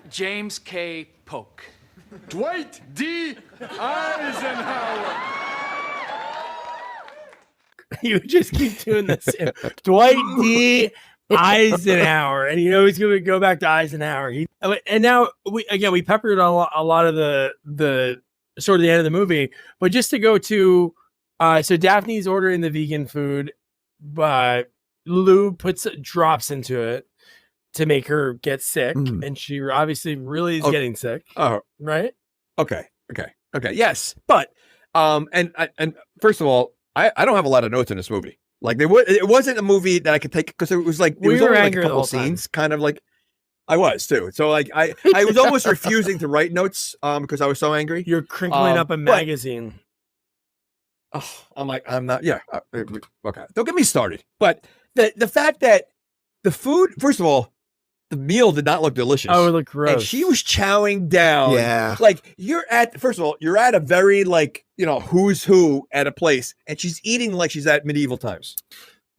James K. Polk. Dwight D. Eisenhower. You just keep doing this. Dwight D. Eisenhower, and you know he's going to go back to Eisenhower. And now we peppered on a lot of the sort of the end of the movie, but just to go to so Daphne's ordering the vegan food, but Lou drops into it to make her get sick, and she obviously really is getting sick. Oh, right. Okay. Yes, but and first of all, I don't have a lot of notes in this movie. Like it wasn't a movie that I could take because it was like it was only like a couple scenes, kind of like I was too. So like I was almost refusing to write notes because I was so angry. You're crinkling up a magazine. I'm not. Yeah. Okay. Don't get me started. But the fact that the food, first of all, the meal did not look delicious. Oh, it looked gross. And she was chowing down. Yeah. Like first of all, you're at a very like, you know, who's who at a place, and she's eating like she's at medieval times.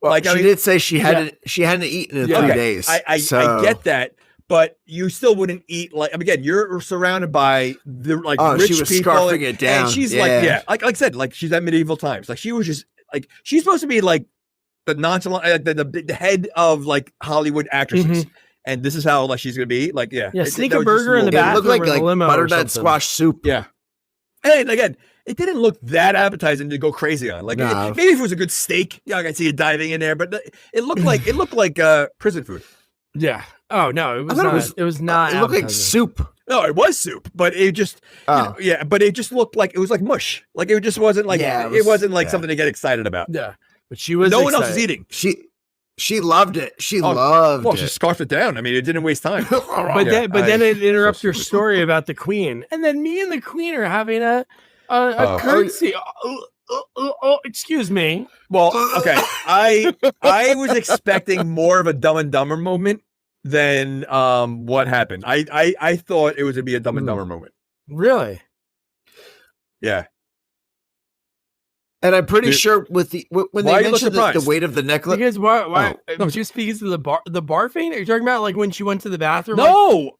Well, like she did say she hadn't eaten in 3 days. I get that, but you still wouldn't eat like. Again, you're surrounded by the like rich she was people, scarfing it down. and she's like I said, like she's at medieval times. Like she was just like she's supposed to be like the nonchalant, the head of like Hollywood actresses. And this is how like she's gonna be like, sneak a burger in the bathroom. It looked like limo butternut squash soup. Yeah. And again, it didn't look that appetizing to go crazy on. Like maybe if it was a good steak, I could see it diving in there, but it looked like prison food. Yeah. Oh no, it was not. It was not. It looked like soup. No, it was soup, but it just but it just looked like it was like mush. Like it just wasn't like it wasn't like something to get excited about. Yeah. But she was no one else is eating. She loved it. She loved it. She scarfed it down. I mean, it didn't waste time. Then it interrupts your story about the Queen. And then me and the Queen are having a curtsy. Excuse me. Well, okay. I was expecting more of a Dumb and Dumber moment than what happened. I thought it was gonna be a Dumb and Dumber moment. Really? Yeah. And I'm pretty sure with when they mentioned the weight of the necklace. Because why? Just because of the barfing? Are you talking about like when she went to the bathroom? No,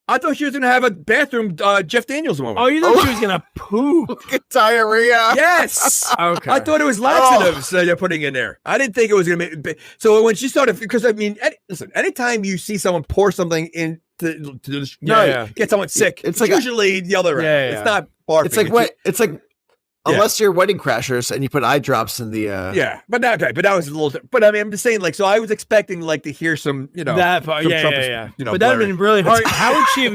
I thought she was gonna have a bathroom Jeff Daniels moment. Oh, you thought she was gonna poop? Diarrhea. Yes. Okay. I thought it was laxatives they're putting in there. I didn't think it was gonna be. So when she started, because I mean, listen, anytime you see someone pour something in to get someone sick, it's like usually the other end. It's not barfing. It's like what? It's like. Unless you're Wedding Crashers and you put eye drops in the but that was a little but I mean I'm just saying like so I was expecting like to hear some that part, some you know, but that would have been really hard. How would she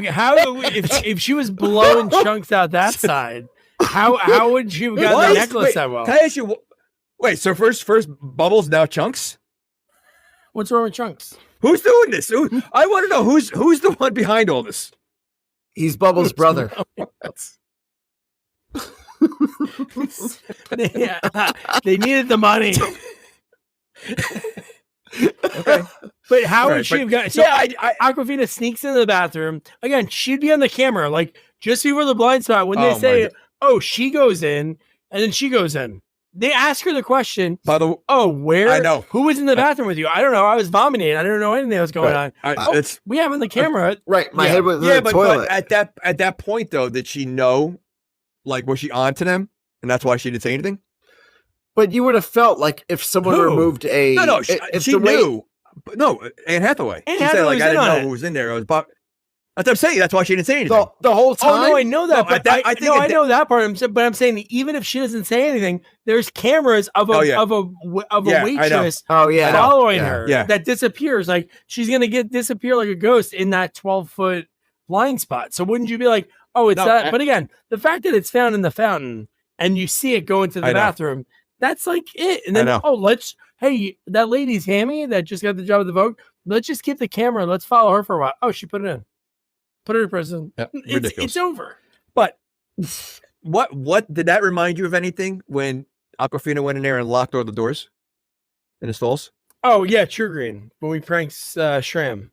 if she was blowing chunks out that side, how would she have gotten the necklace that well? Can I ask you so first bubbles, now chunks? What's wrong with Chunks? Who's doing this? I want to know who's the one behind all this. He's Bubbles' brother. They needed the money. Okay. But how Right, would she but- have got? So yeah, Aquafina sneaks into the bathroom again. She'd be on the camera, like just before the blind spot when Oh, they my say, God. "Oh, she goes in," and then she goes in. They ask her the question. By the way, "Oh, where? I know. Who was in the bathroom with you?" I don't know. I was vomiting. I didn't know anything that was going on. it's We have on the camera. Right, my Yeah. head was in yeah, the but toilet. at that point though, did she know? Like, was she on to them, and that's why she didn't say anything? But you would have felt like if someone Who? removed a No, if she the way- knew. But no, Anne Hathaway. Anne She Hathaway said like was I in didn't on know it. who was in there. It was Bob. That's what I'm saying. That's why she didn't say anything. the whole time. Oh no, I know that. No, but I think I know that part. But I'm saying that even if she doesn't say anything, there's cameras of a Yeah, I know. waitress Oh yeah, following yeah. her. Yeah. That disappears. Like she's gonna disappear like a ghost in that 12-foot blind spot. So wouldn't you be like, oh, it's No, that? I- But again, the fact that it's found in the fountain and you see it go into the I know. bathroom, that's like it. And then I know. oh, hey, that lady's Hammy that just got the job at the Vogue. Let's just keep the camera. Let's follow her for a while. Oh, she put it in. Put her in prison. Yep, ridiculous. It's over. But what did that remind you of anything when Aquafina went in there and locked all the doors in the stalls? Oh yeah, True Green. When we pranked Shram.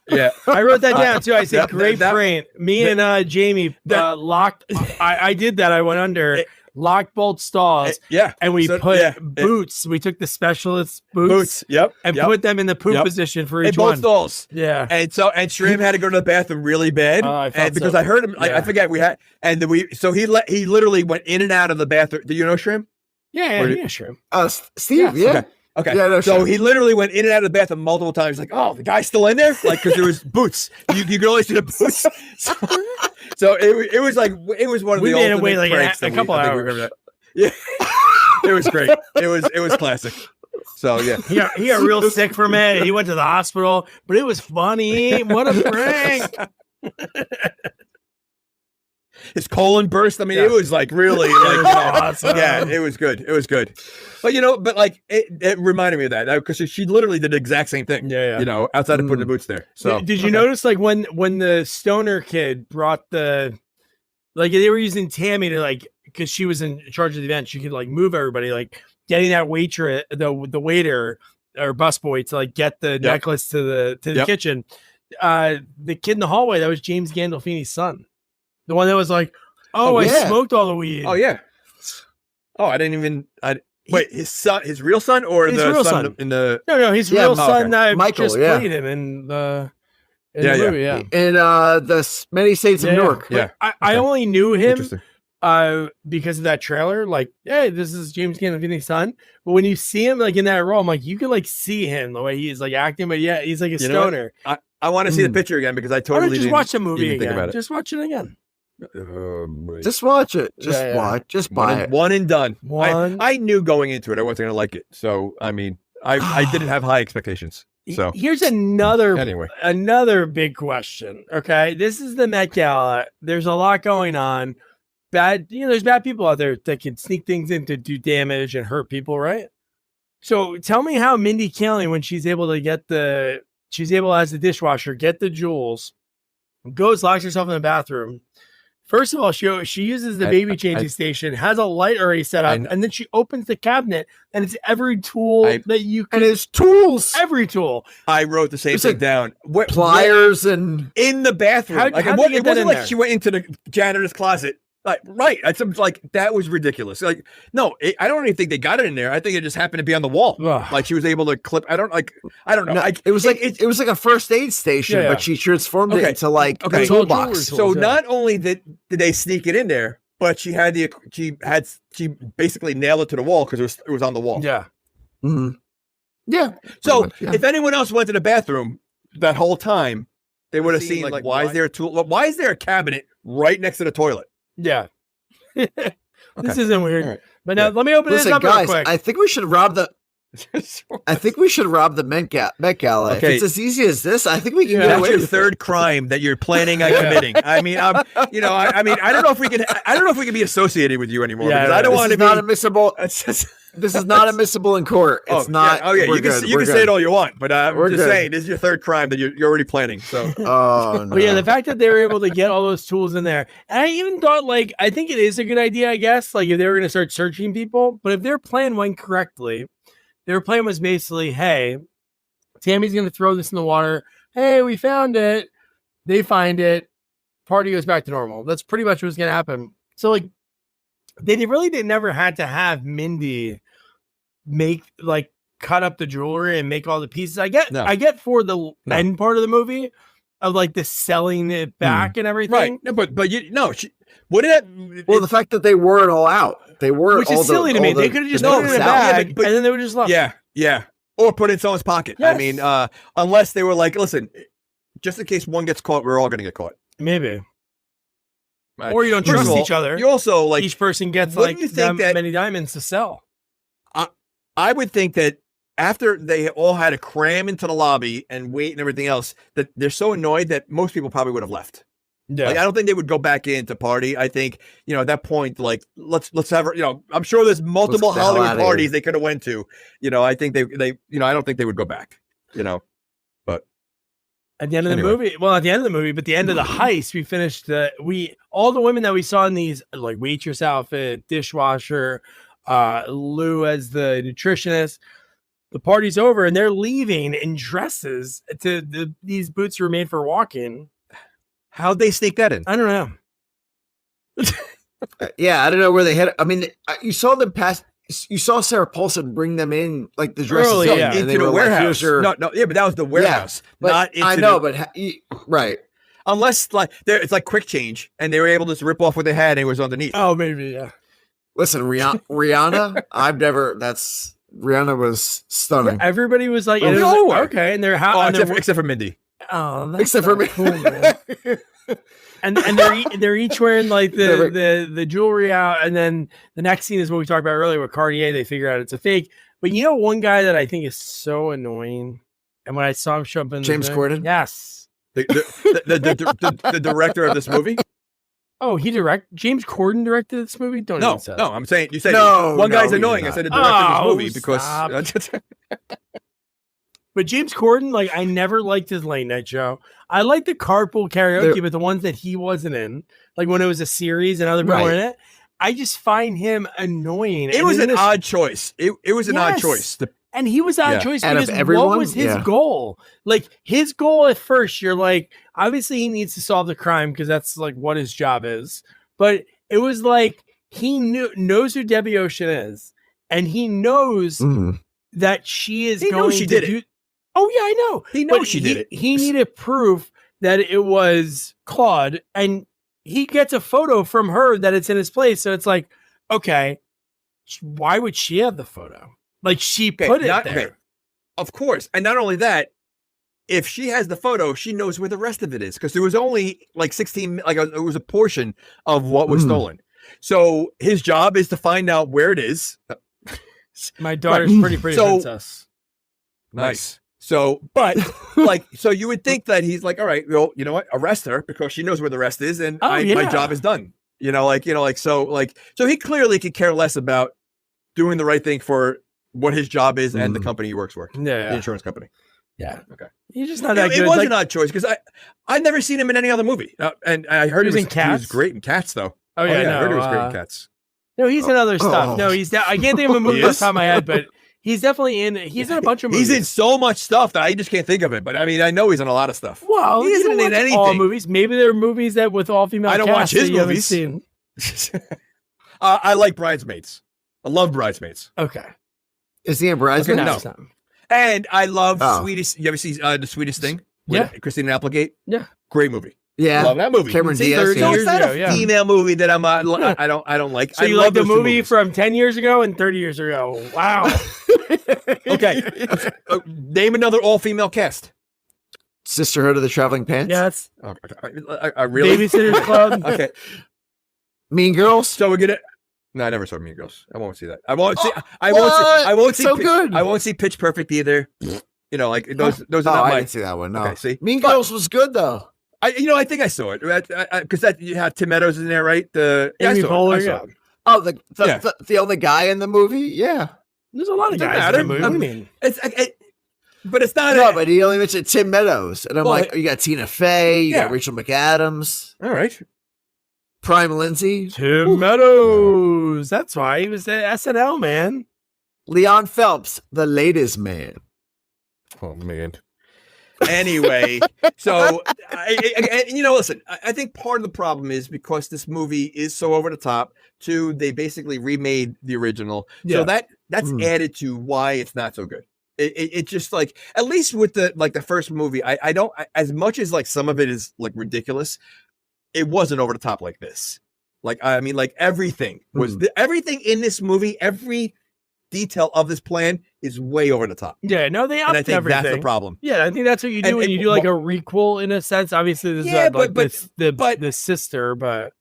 Yeah, I wrote that down too. I said, That- great that- prank. Me and Jamie locked. I did that. I went under, locked both stalls, yeah, and we So, put yeah, boots. We took the specialist boots, boots. Yep, and yep. put them in the poop Yep. position for in each both one. stalls. Yeah. And Shram had to go to the bathroom really bad, Oh, I felt and because so- I heard him, yeah. I forget we had, and so he literally went in and out of the bathroom. Do you know Shram? Yeah, Or yeah, did- Shram. Steve, yeah. Okay. Yeah, no, so sure. he literally went in and out of the bathroom multiple times. Like, oh, the guy's still in there, like because there was boots. You could only see the boots. So it was like it was one of We the made it ultimate wait like pranks a that couple I think we've hours. ever done. Yeah, it was great. It was classic. So yeah, He got real sick from it. He went to the hospital, but it was funny. What a prank! his colon burst. I mean, Yeah. it was like really It was like awesome. yeah, it was good. It was good. But like it reminded me of that because she literally did the exact same thing. Yeah. You know, outside of putting the boots there. So Did you notice like when the stoner kid brought they were using Tammy to like because she was in charge of the event, she could like move everybody, like getting that waitress, the waiter or busboy to like get the necklace to the Yep. kitchen. The kid in the hallway, that was James Gandolfini's son, the one that was like, "Oh, I yeah. smoked all the weed." Oh yeah. Oh, I didn't even. Wait, his son, his real son, or His the real son son. in the? No, his Yeah, real okay. son that Michael, just yeah. played him in the Yeah, movie. Yeah. In the Many Saints of Yeah. Newark. Yeah. I Okay. only knew him Interesting. because of that trailer. Like, hey, this is James Gandolfini's son. But when you see him like in that role, I'm like, you can like see him the way he's like acting. But yeah, he's like a You know what? stoner. I want to see the picture again because I Why totally don't you just didn't watch the movie even think again? about it. Just watch it again. Just watch it. Just Yeah, yeah. watch. Just buy it. One and done. One. I knew going into it I wasn't going to like it. So I mean, I didn't have high expectations. So Here's another anyway, another big question. Okay, this is the Met Gala. There's a lot going on. There's bad people out there that can sneak things in to do damage and hurt people, right? So tell me how Mindy Kaling, when she's able as the dishwasher, get the jewels, goes, locks herself in the bathroom. First of all, she uses the baby changing station, has a light already set up, and then she opens the cabinet, and it's every tool that you can. And it's tools. Every tool. I wrote the same It's thing like down. Pliers and in the bathroom. How'd Like, they it get that wasn't in like there? she went into the janitor's closet. Like, right. Like that was ridiculous. Like, no, I don't even think they got it in there. I think it just happened to be on the wall. Ugh. Like she was able to clip. I don't know. No, it was like it was like a first aid station, Yeah. but she transformed it Okay. into like Okay. a toolbox. Tools, So yeah. not only did they sneak it in there, but she basically nailed it to the wall because it was on the wall. Yeah. hmm Yeah. So pretty much, yeah. if anyone else went to the bathroom that whole time, they would have seen like why is there a tool? Why is there a cabinet right next to the toilet? Yeah. This Okay. isn't weird. All right. But now let me open Listen, this up guys, real quick. I think we should rob the. I think we should rob the Met Gala. If Okay. it's as easy as this, I think we can Yeah. get That's away your with third crime that you're planning on committing. I mean, I don't know if we can be associated with you anymore Yeah, because right. I don't This want is to not be. admissible. It's just- This is not admissible in court. It's not. Yeah. Oh yeah, we're you can good. you We're can good. say it all you want, but I'm We're just good. saying this is your third crime that you're already planning. So Oh no. But yeah, the fact that they were able to get all those tools in there, and I even thought like I think it is a good idea. I guess like if they were going to start searching people, but if their plan went correctly, their plan was basically, hey, Tammy's going to throw this in the water. Hey, we found it. They find it. Party goes back to normal. That's pretty much what's going to happen. So like they never had to have Mindy cut up the jewelry and make all the pieces. I get for the end part of the movie of like the selling it back and everything. right, no, but you no, what did that? Well, the fact that they weren't all out, they weren't. Which is silly to me. They could have just put it in a bag and then they would just left. Yeah, or put it in someone's pocket. Yes. I mean, unless they were like, listen, just in case one gets caught, we're all going to get caught. Maybe. Right. Or you don't First of trust all, each other. You also like each person gets wouldn't like you think that many diamonds to sell. I would think that after they all had to cram into the lobby and wait and everything else, that they're so annoyed that most people probably would have left. Yeah. Like, I don't think they would go back in to party. I think, at that point, like, let's have, I'm sure there's multiple Let's get the hell Hollywood outta parties here. they could have went to. I think they, I don't think they would go back, but. At the end of the Anyway. movie, well, at the end of the movie, but the end of the heist, we finished all the women that we saw in these like waitress outfit, dishwasher, Lou as the nutritionist. The party's over and they're leaving in dresses. These boots were made for walking. How'd they sneak that in? I don't know. Yeah, I don't know where they hit. I mean, you saw them pass. You saw Sarah Paulson bring them in, like the dresses Early, in, yeah. and Into they the were like, warehouse. "Here's your-" No, yeah, but that was the warehouse. but Not into I know, the- but right. unless like it's like quick change and they were able to just rip off what they had and it was underneath. Oh, maybe, yeah. Listen, Rihanna, Rihanna was stunning. Everybody was like, Oh, and it was no. like, okay, and they're how Except for Mindy. oh, that's Except for not me. cool, man. and they're each wearing like the jewelry out, and then the next scene is what we talked about earlier with Cartier. They figure out it's a fake. But one guy that I think is so annoying, and when I saw him show up in James Corden? yes. The director of this movie? Oh, James Corden directed this movie? Don't No, even say that. I'm saying you said No, one guy's no, annoying. he's I said the not. director Oh, of this movie because stop. But James Corden, like, I never liked his late night show. I liked the carpool karaoke, but the ones that he wasn't in, like when it was a series and other people were in it, I just find him annoying. it was an odd choice. It was an odd Yes. choice. And he was odd Yeah. choice Out of because what everyone? was his Yeah. goal? Like his goal at first, you're like, obviously he needs to solve the crime because that's like what his job is. But it was like he knows who Debbie Ocean is, and he knows that she is He going knows she to did do. it. Oh yeah, I know. He knows But she did it. He needed proof that it was Claude, and he gets a photo from her that it's in his place. So it's like, okay, why would she have the photo? Like she put it there. Okay. Of course. And not only that, if she has the photo, she knows where the rest of it is because there was only like 16, it was a portion of what was stolen. So his job is to find out where it is. My daughter's pretty princess. Nice. So, but so you would think that he's like, all right, well, you know what? Arrest her because she knows where the rest is, and my job is done. So he clearly could care less about doing the right thing for what his job is and the company he works for, the insurance company. Yeah. Okay. He's just not that It good. was Like, an odd choice because I've never seen him in any other movie, and I heard He was in he was Cats? great in Cats, though. Oh yeah, I no, heard he was great in Cats. No, he's in other stuff. No, he's I can't think of a movie He off the is? top of my head, but he's definitely in. He's in a bunch of movies. He's in so much stuff that I just can't think of it. But I mean, I know he's in a lot of stuff. Well, he you isn't don't in watch anything. all movies. Maybe there are movies that with all female. I don't watch casts that his you haven't movies. seen. I like Bridesmaids. I love Bridesmaids. Okay. Is he in Bridesmaids? Okay, no. Next time. And I love Oh. Sweetest. You ever see The Sweetest Thing? Yeah. With Christina Applegate. Yeah. Great movie. Yeah. Love that movie. Cameron See, Diaz. 30 So Yeah. years it's not ago, a yeah. female movie that I don't like. So I you love like the those two movie movies. from 10 years ago and 30 years ago? Wow. Okay. Name another all-female cast. Sisterhood of the Traveling Pants. Yes. I really. Babysitter's Club. Okay. Mean Girls. So we're gonna. No, I never saw Mean Girls. I won't see that. I won't see. Oh, I won't see. what? I won't It's see. so good. I won't see Pitch Perfect either. Like those. Those Oh, are not I my. didn't see that one. No. Okay, see? Mean Girls was good though. I think I saw it because that you had Tim Meadows in there, right? I Amy saw it. Poehler, I saw yeah. it. Oh, the Yeah. the only guy in the movie. Yeah. There's a lot of Doesn't guys matter. in the movie. What do you mean? But it's not. No, but he only mentioned Tim Meadows, and I'm like, you got Tina Fey, you got Rachel McAdams, all right, Prime Lindsay, Tim Meadows. That's why he was at SNL, man. Leon Phelps, the latest man. Oh man. Anyway, so listen, I think part of the problem is because this movie is so over the top. Too, they basically remade the original, so that's added to why it's not so good. It just like, at least with the first movie, I don't, as much as like some of it is like ridiculous, it wasn't over the top like this. Like, I mean, like everything was everything in this movie, every detail of this plan is way over the top. Yeah, no, they upped and I think everything. that's the problem. Yeah, I think that's what you do when you do like a requel in a sense. Obviously, this is the sister, but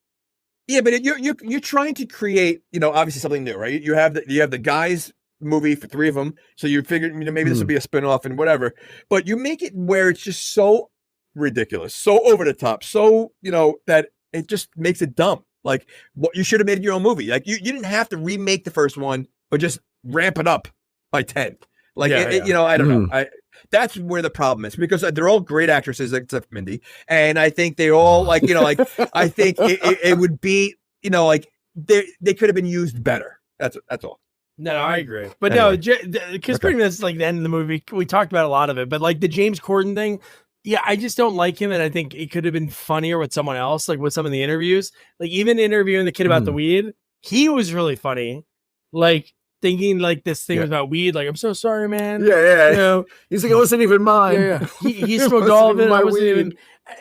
yeah, but you're trying to create, obviously something new, right? You have the guys movie for 3 of them, so you figured maybe this would be a spinoff and whatever, but you make it where it's just so ridiculous, so over the top, so that it just makes it dumb. Like, what you should have made your own movie. Like, you didn't have to remake the first one, but just ramp it up by 10. Like, I don't know. That's where the problem is, because they're all great actresses except Mindy, and I think they all I think it would be they could have been used better. That's all. No, I agree. But anyway. No, because pretty much like the end of the movie, we talked about a lot of it, but like the James Corden thing, yeah, I just don't like him, and I think it could have been funnier with someone else, like with some of the interviews, like even interviewing the kid about the weed, he was really funny, like thinking like this thing was about weed, like, I'm so sorry, man. He's like, it wasn't even mine. He smoked all of it. I wasn't even.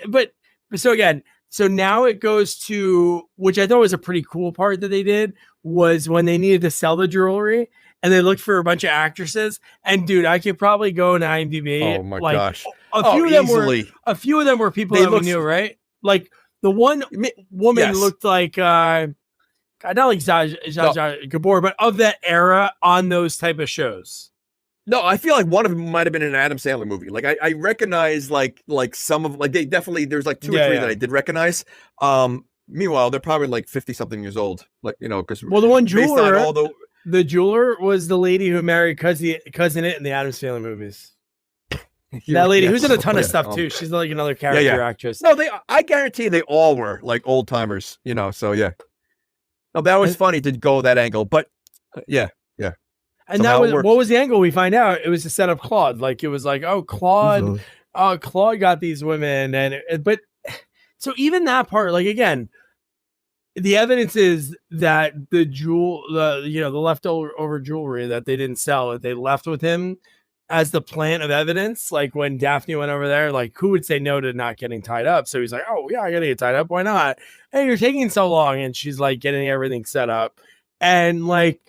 But so now it goes to, which I thought was a pretty cool part that they did, was when they needed to sell the jewelry and they looked for a bunch of actresses. And dude, I could probably go on IMDb. Oh my gosh. A few of them were people that we knew, right? Like the one woman looked like not like Zsa Zsa Gabor, but of that era on those type of shows. No, I feel like one of them might have been in an Adam Sandler movie. Like I recognize like some of, like, they definitely, there's like 2 or 3 that I did recognize. Meanwhile, they're probably like 50 something years old. Like, because the one jeweler, the jeweler was the lady who married cousin It in the Adam Sandler movies. That lady who's in a ton of stuff too. She's like another character actress. No, I guarantee they all were like old timers, so yeah. No, that was funny to go that angle, but yeah. And that was, what was the angle? We find out it was to set up Claude. Like, it was like, oh, Claude got these women, but so even that part, like, again, the evidence is that the leftover jewelry that they didn't sell, that they left with him as the plant of evidence. Like when Daphne went over there, like, who would say no to not getting tied up? So he's like, oh yeah, I gotta get tied up. Why not? Hey, you're taking so long. And she's like getting everything set up. And like,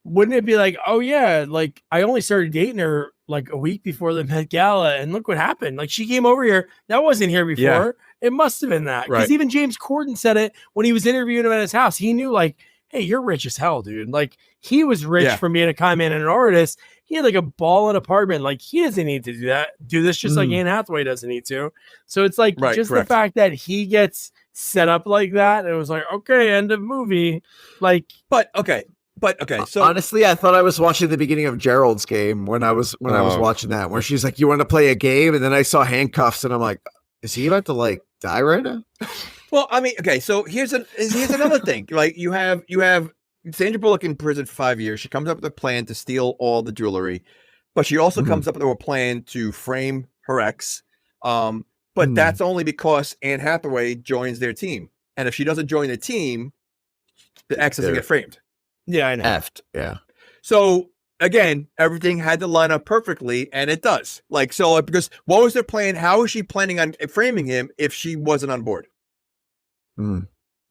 wouldn't it be like, oh yeah, like I only started dating her like a week before the Met Gala, and look what happened. Like, she came over here, that wasn't here before. Yeah. It must have been that, because even James Corden said it when he was interviewing him at his house. He knew, like, hey, you're rich as hell, dude. Like, he was rich from being a con man and an artist. He had like a ballin' apartment. Like, he doesn't need to do this, just like Anne Hathaway doesn't need to. So it's like the fact that he gets set up like that, it was like, okay, end of movie. Like, but okay. So honestly, I thought I was watching the beginning of Gerald's Game when I was watching that, where she's like, "You want to play a game?" And then I saw handcuffs, and I'm like, "Is he about to like die right now?" Well, I mean, okay. So here's another thing. Like, you have Sandra Bullock in prison for 5 years. She comes up with a plan to steal all the jewelry, but she also comes up with a plan to frame her ex. But that's only because Anne Hathaway joins their team, and if she doesn't join the team, the ex doesn't get framed. Yeah, I know. Effed. Yeah. So again, everything had to line up perfectly, and it does. Like, so because what was their plan? How was she planning on framing him if she wasn't on board? No,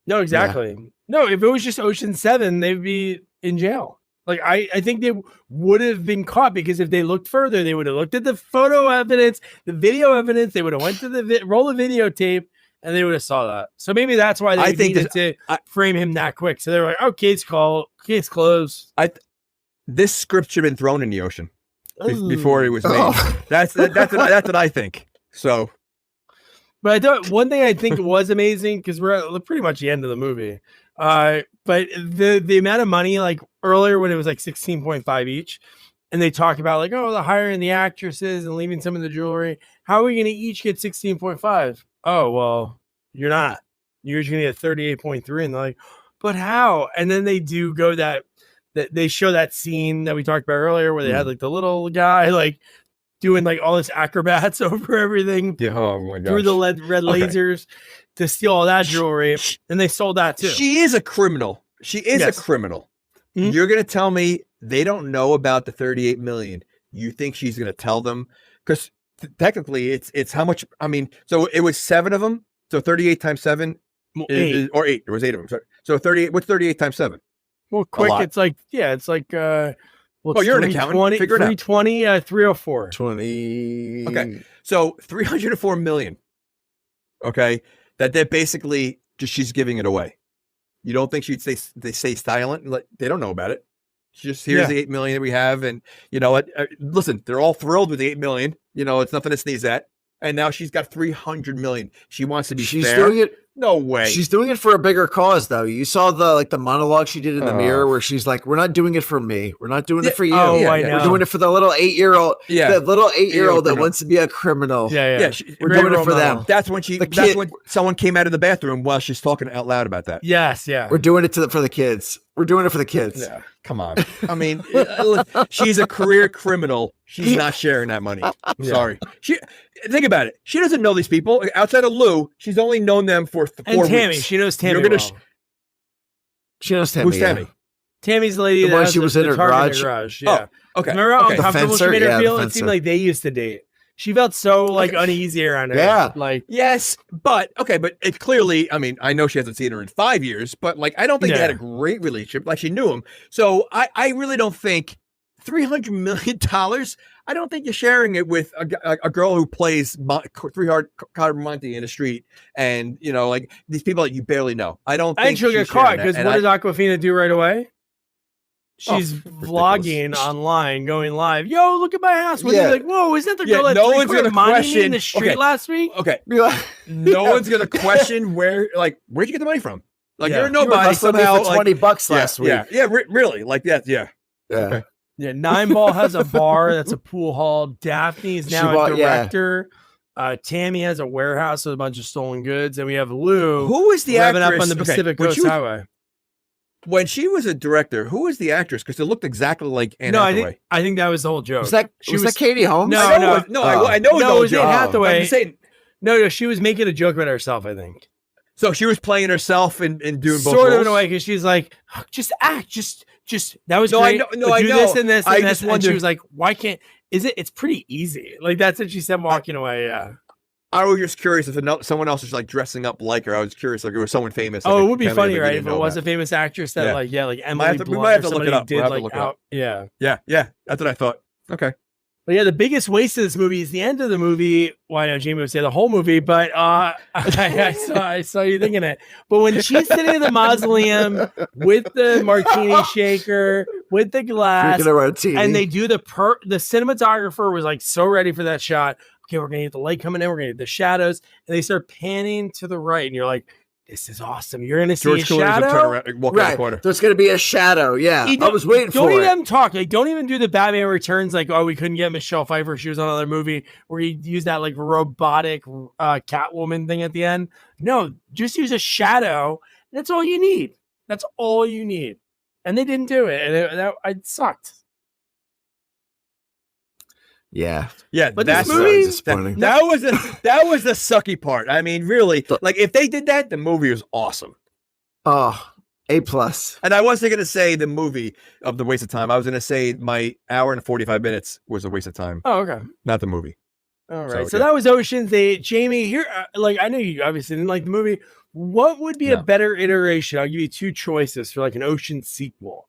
exactly. Yeah. No, if it was just Ocean 7, they'd be in jail. Like, I think they would have been caught, because if they looked further, they would have looked at the photo evidence, the video evidence. They would have went to the roll of videotape, and they would have saw that. So maybe that's why they needed to frame him that quick. So they were like, "Oh, case closed." This script should have been thrown in the ocean before it was made. That's what I think. So, but I thought one thing I think was amazing, because we're at pretty much the end of the movie, But the amount of money, like earlier when it was like 16.5 each, and they talk about like, oh, the hiring the actresses and leaving some of the jewelry. How are we going to each get 16.5? Oh, well, you're not. You're just going to get 38.3. And they're like, but how? And then they do go that they show that scene that we talked about earlier where they had like the little guy like doing like all this acrobats over everything Oh my god! through the red lasers to steal all that jewelry, and they sold that too. She is a criminal. She is a criminal. Mhm. You're gonna tell me they don't know about the 38 million? You think she's gonna tell them? Because technically, it's how much? I mean, so it was 7 of them. So 38 times 7 or 8. There was 8 of them. Sorry. So 38. What's 38 times 7? Well, quick, it's like well, you're an accountant. Figure it out. 320, 304. 20. Okay. So 304 million. Okay. That they're basically just she's giving it away. You don't think they stay silent? Like they don't know about it. She just here's the 8 million that we have, and you know what? Listen, they're all thrilled with the 8 million. You know, it's nothing to sneeze at. And now she's got 300 million. She wants to be fair. Doing it. No way. She's doing it for a bigger cause, though. You saw the monologue she did in the mirror where she's like, "We're not doing it for me. We're not doing it for you. Oh, I know. We're doing it for the little 8-year-old. Yeah, the little 8-year-old that wants to be a criminal. Yeah. We're doing it for them. That's when when someone came out of the bathroom while she's talking out loud about that. Yes, yeah. We're doing it for the kids. We're doing it for the kids. Yeah, come on. I mean, she's a career criminal. She's not sharing that money. I'm sorry. Think about it. She doesn't know these people outside of Lou. She's only known them for 4 and Tammy. weeks. She knows Tammy. She knows Tammy. Who's Tammy? Tammy's the lady The one she was in her Target garage. Yeah. Oh, okay. Remember how Okay. uncomfortable she made her Yeah, feel? the It seemed fencer. like they used to date. She felt so like uneasy around her. Yeah. Like Yes, but it clearly, I mean, I know she hasn't seen her in 5 years, but like, I don't think they had a great relationship. Like she knew him. So I really don't think $300 million. I don't think you're sharing it with a girl who plays 3-card Monte in the street. And, you know, like these people that you barely know. I don't think she'll get she's caught sharing that. because And what does Aquafina do right away? She's ridiculous. vlogging online, going live. Yo, look at my house. When they're like, whoa, isn't that the girl that no one's gonna Monty in the question- street last week? Okay. No one's going to question where'd you get the money from? Like you're nobody somehow somehow. for $20 last week. Yeah, really. Like that. Yeah. Yeah. Yeah, 9Ball has a bar that's a pool hall. Daphne's now a director. Tammy has a warehouse with a bunch of stolen goods, and we have Lou. Who was the revving actress up on the Pacific Coast Highway? When she was a director, who was the actress? Because it looked exactly like Anne No, Hathaway. I think that was the whole joke. Was that Katie Holmes? No, I know it was Anne Hathaway. I'm just saying, No, she was making a joke about herself, I think. so she was playing herself and doing both Sort of roles? in a way, because she's like, "Oh, just act, just that was No, I great. know- no, but I do know. this and this and I this." just And she wonder- was like, "Why can't? It's pretty easy." Like that's what she said walking away. Yeah. I was just curious if someone else was like dressing up like her. I was curious like it was someone famous. Oh, like it would be Tammy funny, that we right? didn't If it know was about. a famous actress that, like Emily we Blunt might have or to look somebody it up. did We'll have to like look it up. out. Yeah. Yeah. That's what I thought. Okay. But yeah, the biggest waste of this movie is the end of the movie. Well, I know Jamie would say the whole movie, but I saw you thinking it. But when she's sitting in the mausoleum with the martini shaker, with the glass, Drinking a martini. and they do the cinematographer was like so ready for that shot. Okay, we're gonna get the light coming in, we're gonna get the shadows, and they start panning to the right, and you're like, this is awesome. You're gonna see George a Clooney's gonna shadow. turn around, walk around the corner. There's going to be a shadow. Yeah. I was waiting Don't for even it. have them talk. Like, don't even do the Batman Returns. Like, oh, we couldn't get Michelle Pfeiffer. She was on another movie where you use that like robotic Catwoman thing at the end. No, just use a shadow. That's all you need. That's all you need. And they didn't do it, and it sucked. Yeah. Yeah, But that's this movie, disappointing. that was the sucky part. I mean, really, like if they did that, the movie was awesome. Oh, A+. And I wasn't going to say the movie of the waste of time. I was going to say my hour and 45 minutes was a waste of time, Oh, okay. not the movie. All right. So, So yeah. that was Ocean's 8. Jamie, here, like, I know you obviously didn't like the movie. What would be a better iteration? I'll give you 2 choices for like an Ocean sequel.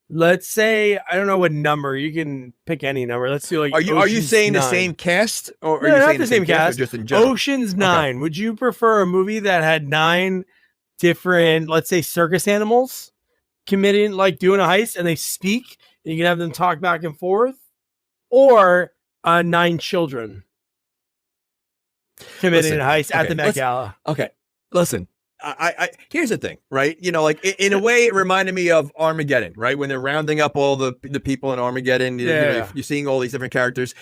Let's say, I don't know what number. You can pick any number. Let's do like. Are you Ocean's saying 9. the same cast or are No, you not saying the same cast. or just in general? Ocean's 9. Would you prefer a movie that had 9 different, let's say, circus animals committing, like doing a heist, and they speak, and you can have them talk back and forth, or 9 children committing a heist at the Met Gala? Okay, listen. I here's the thing, right? You know, like in a way, it reminded me of Armageddon, right? When they're rounding up all the people in Armageddon, you know, you're seeing all these different characters.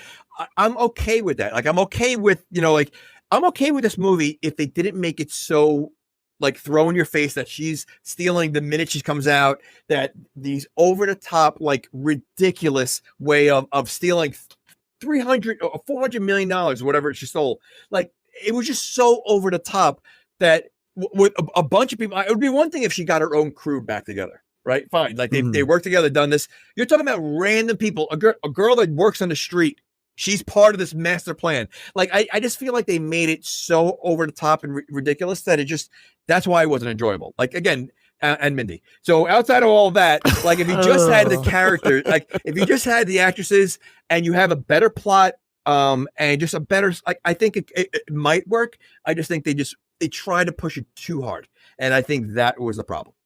I'm okay with that. Like, I'm okay with, you know, like I'm okay with this movie if they didn't make it so like throw in your face that she's stealing the minute she comes out, that these over the top, like ridiculous way of stealing 300 or 400 million dollars, whatever she stole. Like, it was just so over the top that with a bunch of people, it would be one thing if she got her own crew back together, right? Fine. Like they work together, done this. You're talking about random people, a girl that works on the street. She's part of this master plan. Like, I just feel like they made it so over the top and ridiculous that that's why it wasn't enjoyable. Like, again, and Mindy. So outside of all that, like if you just had the characters, like if you just had the actresses and you have a better plot, and just a better, like, I think it might work. I just think they tried to push it too hard. And I think that was the problem.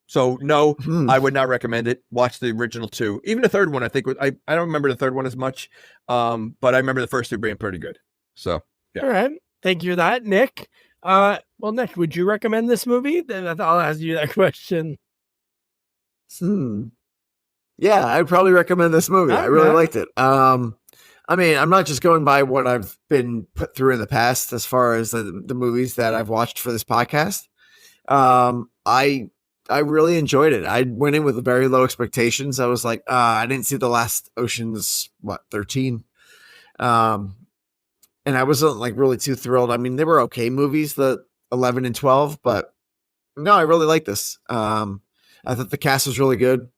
So no, I would not recommend it. Watch the original two. Even the third one, I think I don't remember the third one as much. But I remember the first two being pretty good. So yeah. All right. Thank you for that, Nick. Well, Nick, would you recommend this movie? Then I'll ask you that question. Yeah, I'd probably recommend this movie. I really liked it. I mean, I'm not just going by what I've been put through in the past as far as the movies that I've watched for this podcast. I really enjoyed it. I went in with very low expectations. I was like, I didn't see the last Ocean's 13. And I wasn't like really too thrilled. I mean, they were okay movies, the 11 and 12, but no, I really like this. I thought the cast was really good.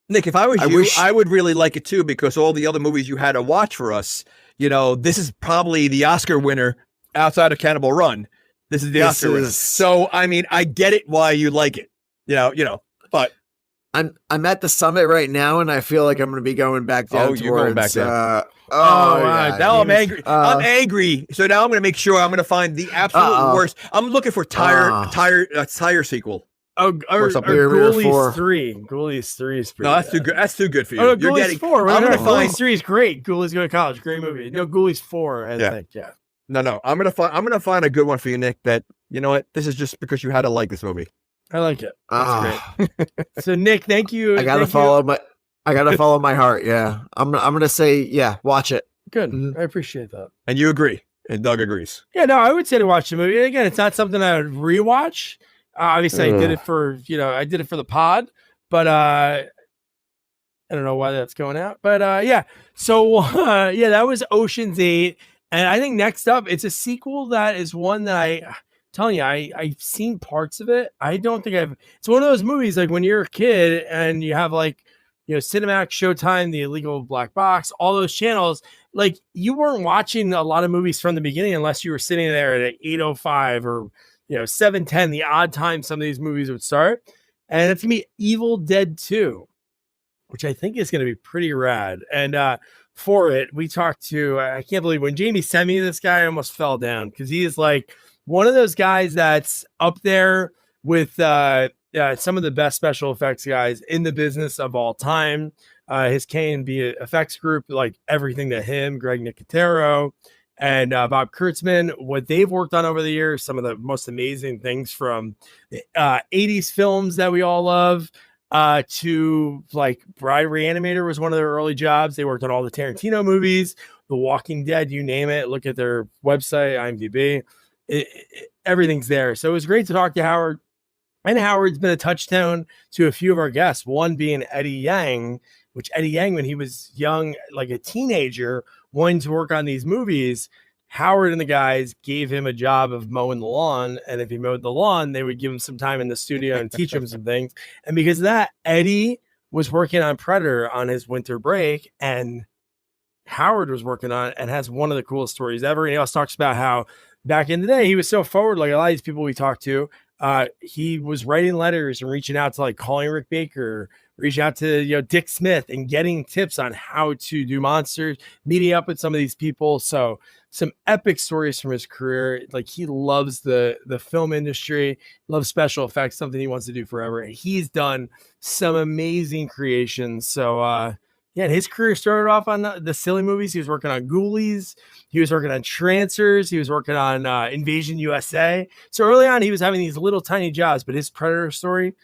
Nick, if I was you, I would really like it too, because all the other movies you had to watch for us, you know, this is probably the Oscar winner outside of Cannibal Run. This is the Oscar winner. So, I mean, I get it why you like it, you know, but I'm at the summit right now, and I feel like I'm going to be going back down. You're going back down. Yeah. Now I'm angry. I'm angry. So now I'm going to make sure I'm going to find the absolute worst. I'm looking for tire sequel. Ghoulies 3. Ghoulies 3 is pretty that's too good. That's too good for you. Oh, no, Ghoulies 4. I'm going to find Ghoulies 3 is great. Ghoulies Go to College. Great movie. No, Ghoulies 4, I think. Yeah. No. I'm gonna find a good one for you, Nick. That, you know what? This is just because you had to like this movie. I like it. That's great. So, Nick, thank you. I gotta follow my heart. Yeah, I'm gonna say, yeah, watch it. Good. I appreciate that. And you agree, and Doug agrees. Yeah, no, I would say to watch the movie. And again, it's not something I would rewatch. Obviously, I did it for the pod, but I don't know why that's going out. But yeah, so that was Ocean's 8. And I think next up, it's a sequel that is one that I'm telling you, I've seen parts of it. I don't think it's one of those movies like when you're a kid and you have like, you know, Cinemax, Showtime, the illegal black box, all those channels, like you weren't watching a lot of movies from the beginning unless you were sitting there at 8:05 or, you know, 7:10, the odd time some of these movies would start. And it's going to be Evil Dead 2, which I think is going to be pretty rad. And, for it, we talked to, I can't believe when Jamie sent me this guy, I almost fell down because he is like one of those guys that's up there with some of the best special effects guys in the business of all time. His KNB FX group, like everything to him, Greg Nicotero and Bob Kurtzman, what they've worked on over the years, some of the most amazing things from the 80s films that we all love. To like Bride Reanimator was one of their early jobs. They worked on all the Tarantino movies, The Walking Dead, you name it. Look at their website, IMDb. Everything's there. So it was great to talk to Howard. And Howard's been a touchstone to a few of our guests, one being Eddie Yang, which Eddie Yang, when he was young, like a teenager, wanting to work on these movies, Howard and the guys gave him a job of mowing the lawn. And if he mowed the lawn, they would give him some time in the studio and teach him some things. And because of that, Eddie was working on Predator on his winter break, and Howard was working on it and has one of the coolest stories ever. And he also talks about how back in the day, he was so forward. Like a lot of these people we talked to, he was writing letters and reaching out to like calling Rick Baker, reaching out to, you know, Dick Smith and getting tips on how to do monsters, meeting up with some of these people. So some epic stories from his career. Like he loves the film industry, loves special effects, something he wants to do forever. And he's done some amazing creations. So Yeah, and his career started off on the silly movies. He was working on Ghoulies. He was working on Trancers. He was working on Invasion USA. So early on, he was having these little tiny jobs. But his Predator story,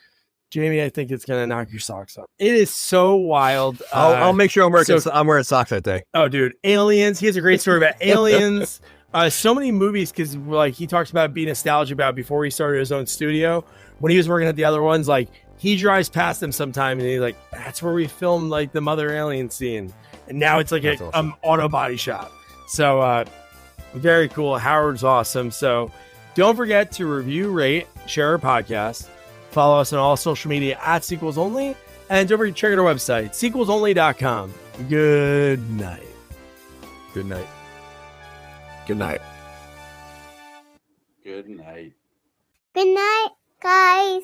Jamie, I think it's going to knock your socks off. It is so wild. I'll make sure I'm wearing socks that day. Oh, dude. Aliens. He has a great story about aliens. So many movies, because like he talks about being nostalgic about before he started his own studio. When he was working at the other ones, like he drives past them sometime and he's like, that's where we filmed like the mother alien scene. And now it's like an awesome. auto body shop. So very cool. Howard's awesome. So don't forget to review, rate, share our podcast. Follow us on all social media at Sequels Only. And don't forget to check out our website, sequelsonly.com. Good night. Good night. Good night. Good night. Good night, guys.